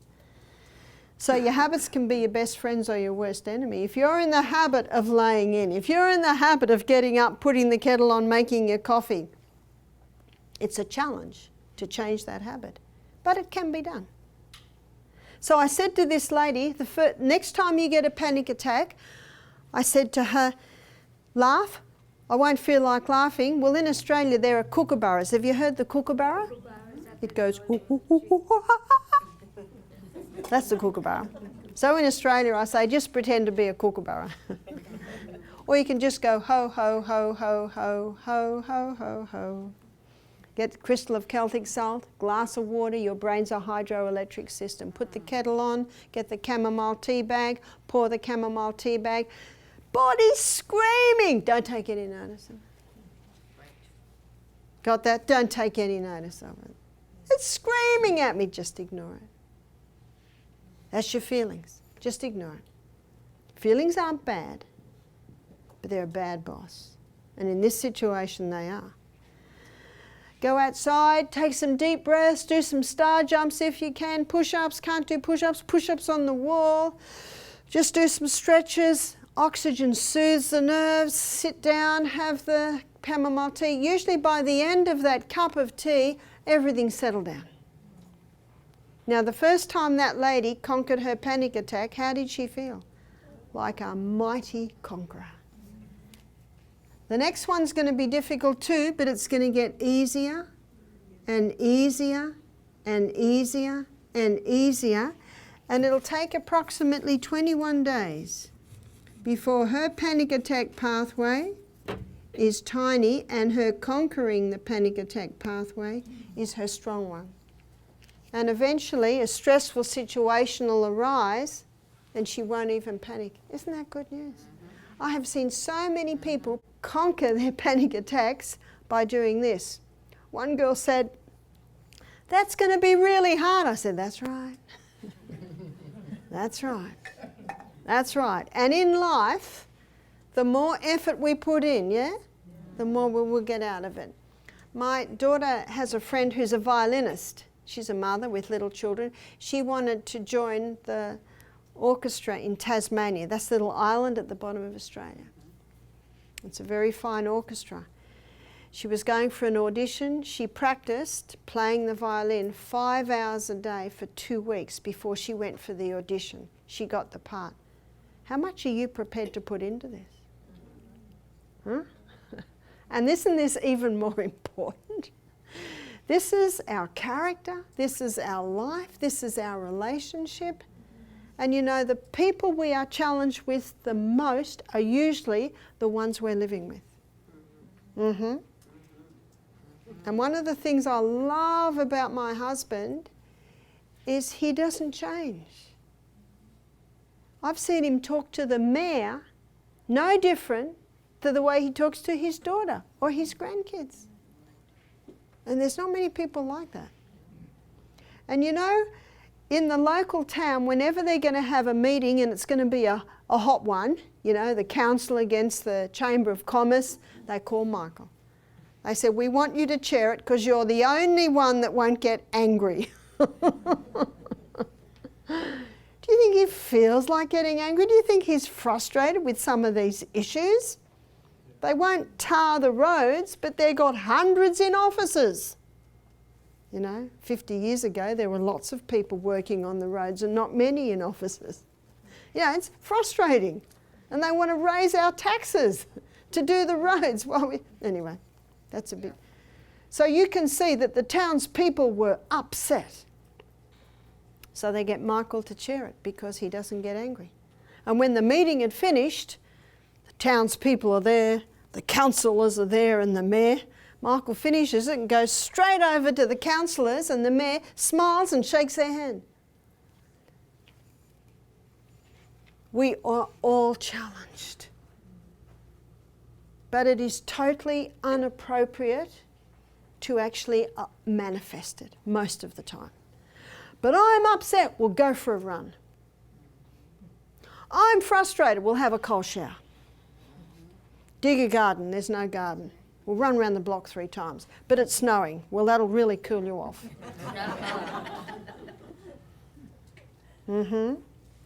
So your habits can be your best friends or your worst enemy. If you're in the habit of laying in, if you're in the habit of getting up, putting the kettle on, making your coffee, it's a challenge to change that habit. But it can be done. So I said to this lady, next time you get a panic attack, I said to her, laugh. I won't feel like laughing. Well, in Australia there are kookaburras. Have you heard the kookaburra? It goes, hoo, hoo, hoo, hoo, hoo, ha, ha, ha. That's the kookaburra. So in Australia I say, just pretend to be a kookaburra. Or you can just go ho, ho, ho, ho, ho, ho, ho, ho, ho. Get a crystal of Celtic salt, glass of water, your brain's a hydroelectric system. Put the kettle on, get the chamomile tea bag, pour the chamomile tea bag. Body's screaming. Don't take any notice of it. Got that? Don't take any notice of it. It's screaming at me. Just ignore it. That's your feelings. Just ignore it. Feelings aren't bad, but they're a bad boss. And in this situation, they are. Go outside, take some deep breaths, do some star jumps if you can, push-ups, can't do push-ups, push-ups on the wall. Just do some stretches. Oxygen soothes the nerves. Sit down, have the chamomile tea. Usually by the end of that cup of tea, everything's settled down. Now, the first time that lady conquered her panic attack, how did she feel? Like a mighty conqueror. The next one's going to be difficult too, but it's going to get easier and easier and easier and easier, and it'll take approximately 21 days before her panic attack pathway is tiny and her conquering the panic attack pathway is her strong one. And eventually a stressful situation will arise and she won't even panic. Isn't that good news? I have seen so many people conquer their panic attacks by doing this. One girl said, "That's going to be really hard." I said, "That's right." That's right. That's right. And in life, the more effort we put in, the more we will get out of it. My daughter has a friend who's a violinist. She's a mother with little children. She wanted to join the orchestra in Tasmania. That's the little island at the bottom of Australia. It's a very fine orchestra. She was going for an audition. She practiced playing the violin 5 hours a day for 2 weeks before she went for the audition. She got the part. How much are you prepared to put into this? Huh? And isn't this even more important? This is our character, this is our life, this is our relationship. And you know, the people we are challenged with the most are usually the ones we're living with. And one of the things I love about my husband is he doesn't change. I've seen him talk to the mayor no different to the way he talks to his daughter or his grandkids. And there's not many people like that. And you know, in the local town, whenever they're going to have a meeting, and it's going to be a hot one, you know, the council against the Chamber of Commerce, they call Michael. They said, "We want you to chair it because you're the only one that won't get angry." Do you think he feels like getting angry? Do you think he's frustrated with some of these issues? They won't tar the roads, but they've got hundreds in offices. You know, 50 years ago, there were lots of people working on the roads and not many in offices. Yeah, it's frustrating. And they want to raise our taxes to do the roads. Anyway, that's a bit. So you can see that the townspeople were upset. So they get Michael to chair it because he doesn't get angry. And when the meeting had finished, the townspeople are there, the councillors are there, and the mayor. Michael finishes it and goes straight over to the councillors, and the mayor smiles and shakes their hand. We are all challenged. But it is totally inappropriate to actually manifest it most of the time. But I'm upset, we'll go for a run. I'm frustrated, we'll have a cold shower. Dig a garden, there's no garden. We'll run around the block 3 times. But it's snowing, well, that'll really cool you off.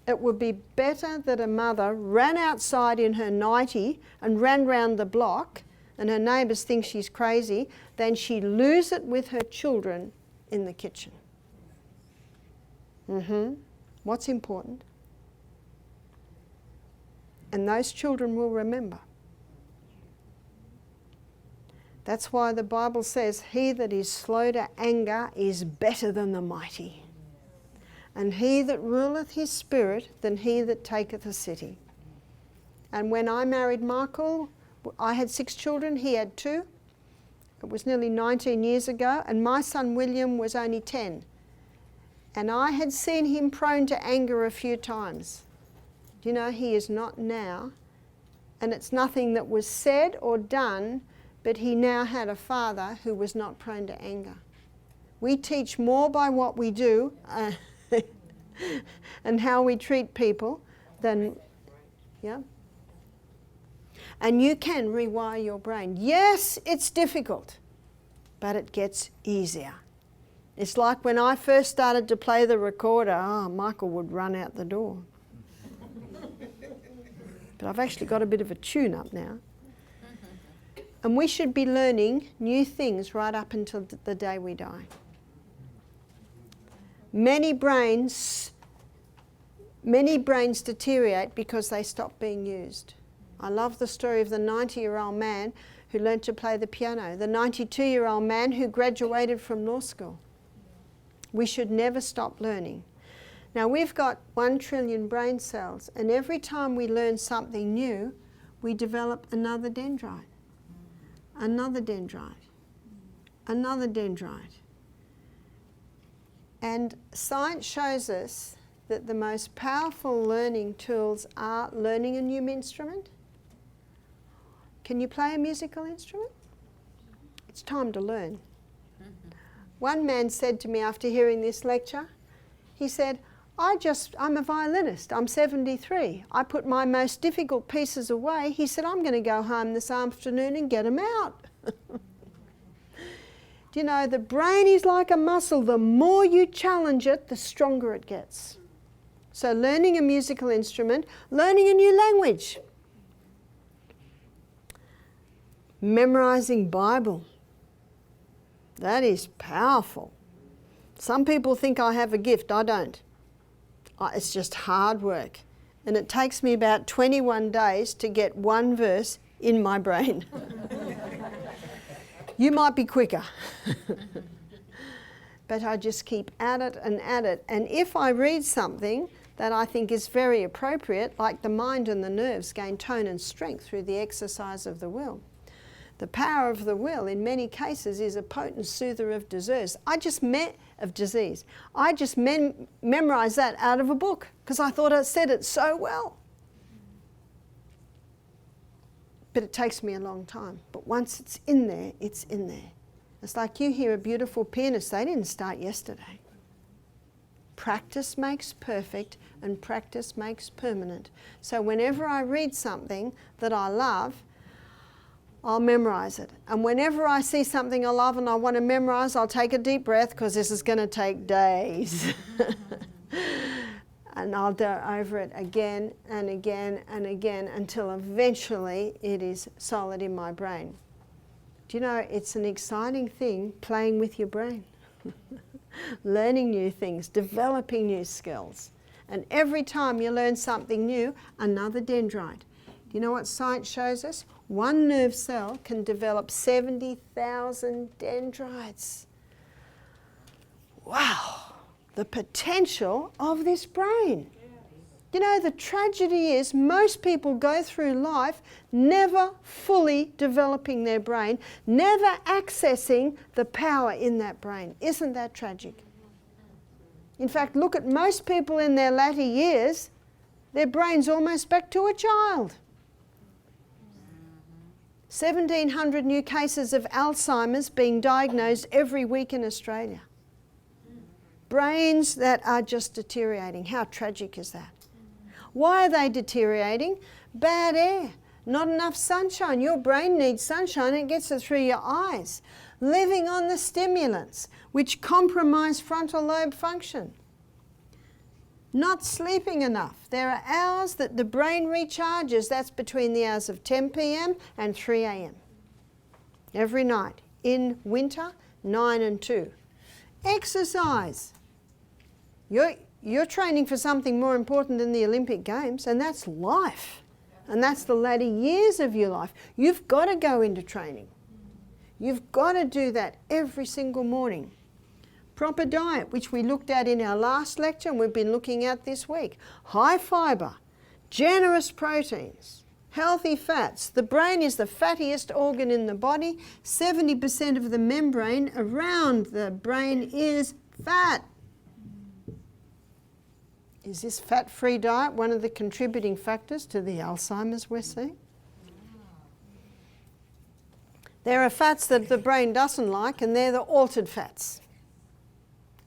It would be better that a mother ran outside in her nightie and ran round the block and her neighbours think she's crazy than she lose it with her children in the kitchen. what's important, and those children will remember. That's why the Bible says, he that is slow to anger is better than the mighty, and he that ruleth his spirit than he that taketh a city. And when I married Michael, I had 6 children, he had 2. It was nearly 19 years ago, and my son William was only 10. And I had seen him prone to anger a few times. Do you know, he is not now. And it's nothing that was said or done, but he now had a father who was not prone to anger. We teach more by what we do and how we treat people than, yeah. And you can rewire your brain. Yes, it's difficult, but it gets easier. It's like when I first started to play the recorder, Michael would run out the door. But I've actually got a bit of a tune-up now. And we should be learning new things right up until the day we die. Many brains deteriorate because they stop being used. I love the story of the 90-year-old man who learned to play the piano, the 92-year-old man who graduated from law school. We should never stop learning. Now, we've got 1 trillion brain cells, and every time we learn something new, we develop another dendrite, another dendrite, another dendrite. And science shows us that the most powerful learning tools are learning a new instrument. Can you play a musical instrument? It's time to learn. One man said to me after hearing this lecture, he said, I'm a violinist, I'm 73. I put my most difficult pieces away. He said, I'm going to go home this afternoon and get them out. Do you know, the brain is like a muscle. The more you challenge it, the stronger it gets. So learning a musical instrument, learning a new language, memorizing Bible. That is powerful. Some people think I have a gift. I don't. It's just hard work. And it takes me about 21 days to get 1 verse in my brain. You might be quicker. But I just keep at it and at it. And if I read something that I think is very appropriate, like the mind and the nerves gain tone and strength through the exercise of the will. The power of the will, in many cases, is a potent soother of disease. I just memorized that out of a book because I thought I said it so well. But it takes me a long time. But once it's in there, it's in there. It's like you hear a beautiful pianist. They didn't start yesterday. Practice makes perfect, and practice makes permanent. So whenever I read something that I love, I'll memorize it. And whenever I see something I love and I want to memorize, I'll take a deep breath because this is going to take days. And I'll go over it again and again and again until eventually it is solid in my brain. Do you know, it's an exciting thing playing with your brain. Learning new things, developing new skills. And every time you learn something new, another dendrite. Do you know what science shows us? 1 nerve cell can develop 70,000 dendrites. Wow, the potential of this brain. You know, the tragedy is most people go through life never fully developing their brain, never accessing the power in that brain. Isn't that tragic? In fact, look at most people in their latter years, their brain's almost back to a child. 1,700 new cases of Alzheimer's being diagnosed every week in Australia. Brains that are just deteriorating. How tragic is that? Why are they deteriorating? Bad air, not enough sunshine. Your brain needs sunshine, it gets it through your eyes. Living on the stimulants, which compromise frontal lobe function. Not sleeping enough. There are hours that the brain recharges. That's between the hours of 10 p.m. and 3 a.m. every night. In winter, 9 and 2. Exercise. you're training for something more important than the Olympic Games, and that's life. And that's the latter years of your life. You've got to go into training. You've got to do that every single morning. Proper diet, which we looked at in our last lecture and we've been looking at this week. High fibre, generous proteins, healthy fats. The brain is the fattiest organ in the body. 70% of the membrane around the brain is fat. Is this fat-free diet one of the contributing factors to the Alzheimer's we're seeing? There are fats that the brain doesn't like, and they're the altered fats.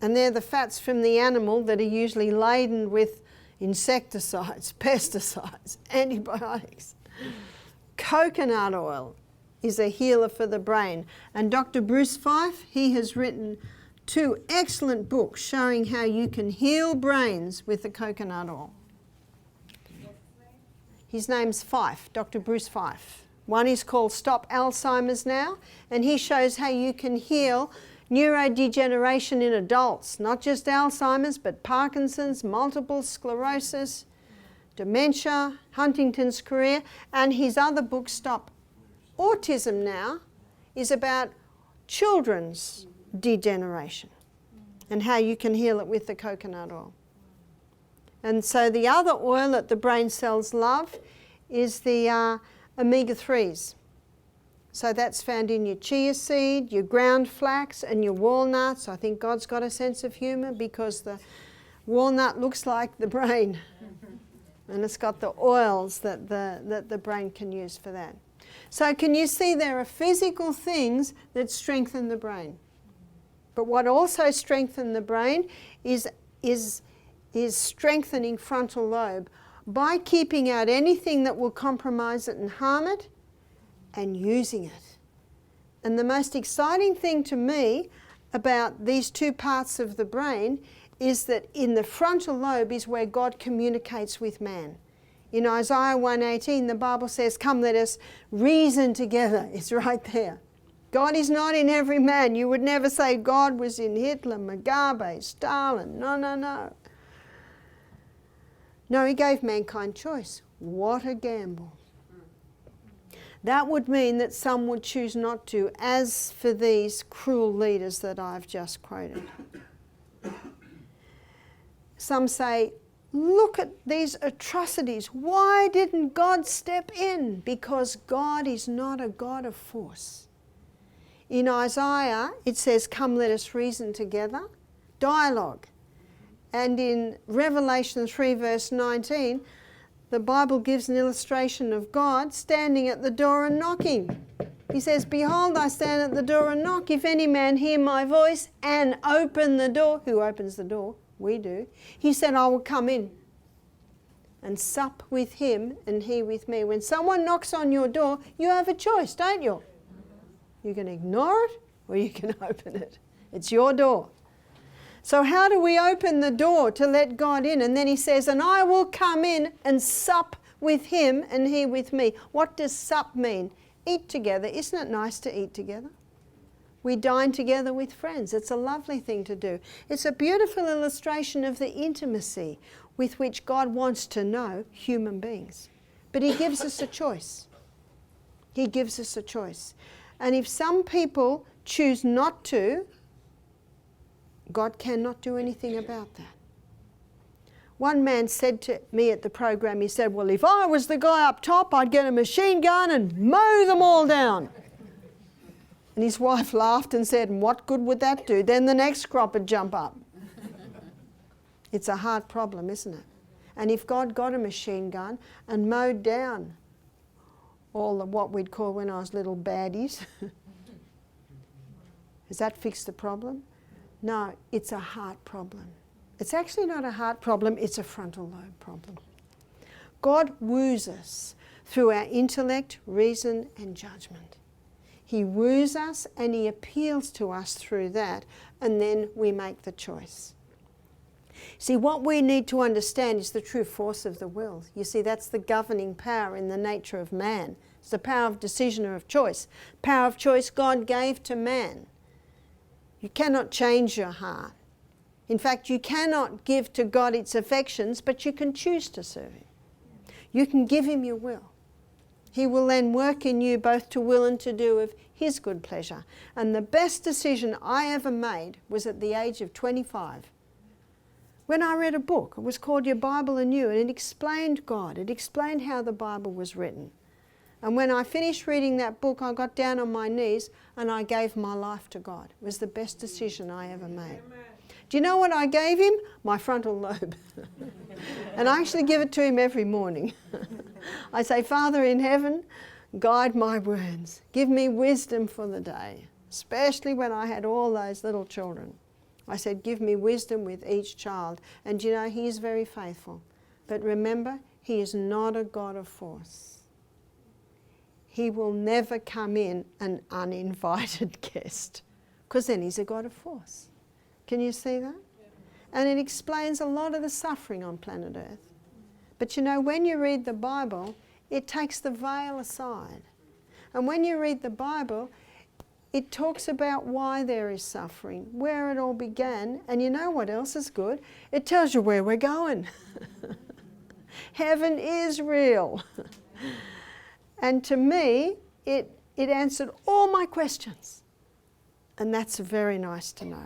And they're the fats from the animal that are usually laden with insecticides, pesticides, antibiotics. Coconut oil is a healer for the brain. And Dr. Bruce Fife, he has written 2 excellent books showing how you can heal brains with the coconut oil. His name's Fife, Dr. Bruce Fife. One is called Stop Alzheimer's Now, and he shows how you can heal neurodegeneration in adults, not just Alzheimer's, but Parkinson's, multiple sclerosis, dementia, Huntington's chorea, and his other book, Stop Autism Now, is about children's degeneration and how you can heal it with the coconut oil. And so the other oil that the brain cells love is the omega-3s. So that's found in your chia seed, your ground flax and your walnuts. I think God's got a sense of humour because the walnut looks like the brain and it's got the oils that the brain can use for that. So can you see there are physical things that strengthen the brain? But what also strengthens the brain is strengthening frontal lobe by keeping out anything that will compromise it and harm it and using it. And the most exciting thing to me about these 2 parts of the brain is that in the frontal lobe is where God communicates with man. In Isaiah 1:18, the Bible says, "Come, let us reason together." It's right there. God is not in every man. You would never say God was in Hitler, Mugabe, Stalin. No, no, no. No, he gave mankind choice. What a gamble. That would mean that some would choose not to, as for these cruel leaders that I've just quoted. Some say, look at these atrocities. Why didn't God step in? Because God is not a God of force. In Isaiah, it says, "Come, let us reason together." Dialogue. And in Revelation 3 verse 19, the Bible gives an illustration of God standing at the door and knocking. He says, "Behold, I stand at the door and knock. If any man hear my voice and open the door." Who opens the door? We do. He said, "I will come in and sup with him and he with me." When someone knocks on your door, you have a choice, don't you? You can ignore it or you can open it. It's your door. So how do we open the door to let God in? And then he says, "And I will come in and sup with him and he with me." What does sup mean? Eat together. Isn't it nice to eat together? We dine together with friends. It's a lovely thing to do. It's a beautiful illustration of the intimacy with which God wants to know human beings. But he gives us a choice. He gives us a choice. And if some people choose not to, God cannot do anything about that. One man said to me at the program, he said, "Well, if I was the guy up top, I'd get a machine gun and mow them all down." And his wife laughed and said, "And what good would that do? Then the next crop would jump up." It's a hard problem, isn't it? And if God got a machine gun and mowed down all of what we'd call when I was little baddies, does that fix the problem? No, it's a heart problem. It's actually not a heart problem, it's a frontal lobe problem. God woos us through our intellect, reason and judgment. He woos us and he appeals to us through that, and then we make the choice. See, what we need to understand is the true force of the will. You see, that's the governing power in the nature of man. It's the power of decision or of choice. Power of choice God gave to man. You cannot change your heart. In fact, you cannot give to God its affections, but you can choose to serve him. You can give him your will. He will then work in you both to will and to do of his good pleasure. And the best decision I ever made was at the age of 25. When I read a book, it was called Your Bible Anew, and it explained God. It explained how the Bible was written. And when I finished reading that book, I got down on my knees and I gave my life to God. It was the best decision I ever made. Do you know what I gave him? My frontal lobe. And I actually give it to him every morning. I say, Father in heaven, guide my words. Give me wisdom for the day, especially when I had all those little children. I said, give me wisdom with each child. And you know, he is very faithful. But remember, he is not a God of force. He will never come in an uninvited guest, because then he's a God of force. Can you see that? And it explains a lot of the suffering on planet Earth. But you know, when you read the Bible, it takes the veil aside. And when you read the Bible, it talks about why there is suffering, where it all began, and you know what else is good? It tells you where we're going. Heaven is real. And to me, it answered all my questions. And that's very nice to know.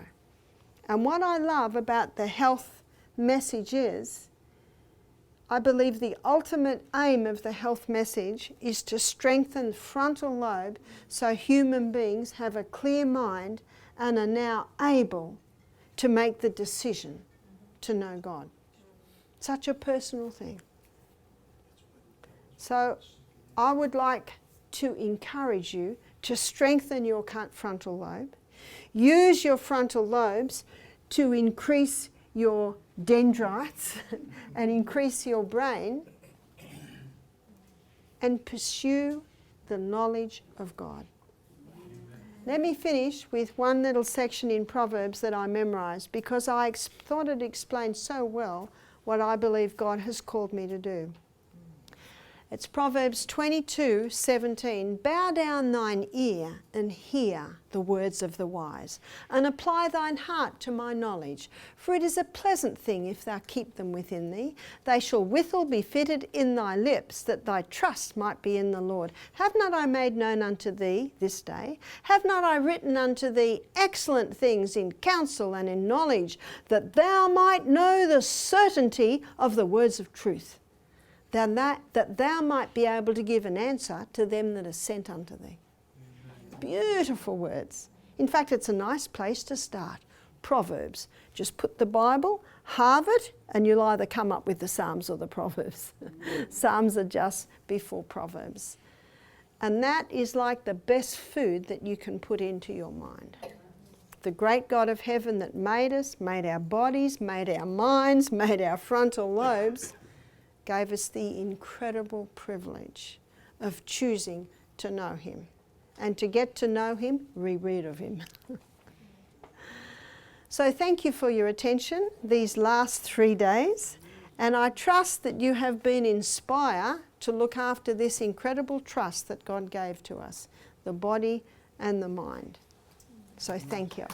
And what I love about the health message is, I believe the ultimate aim of the health message is to strengthen frontal lobe so human beings have a clear mind and are now able to make the decision to know God. Such a personal thing. So I would like to encourage you to strengthen your frontal lobe. Use your frontal lobes to increase your dendrites and increase your brain, and pursue the knowledge of God. Let me finish with one little section in Proverbs that I memorized, because I thought it explained so well what I believe God has called me to do. It's Proverbs 22:17. Bow down thine ear and hear the words of the wise, and apply thine heart to my knowledge. For it is a pleasant thing if thou keep them within thee. They shall withal be fitted in thy lips, that thy trust might be in the Lord. Have not I made known unto thee this day? Have not I written unto thee excellent things in counsel and in knowledge, that thou might know the certainty of the words of truth? That thou might be able to give an answer to them that are sent unto thee. Beautiful words. In fact, it's a nice place to start. Proverbs. Just put the Bible, halve it, and you'll either come up with the Psalms or the Proverbs. Psalms are just before Proverbs. And that is like the best food that you can put into your mind. The great God of heaven that made us, made our bodies, made our minds, made our frontal lobes, gave us the incredible privilege of choosing to know him. And to get to know him, reread of him. So thank you for your attention these last 3 days. And I trust that you have been inspired to look after this incredible trust that God gave to us, the body and the mind. So thank you.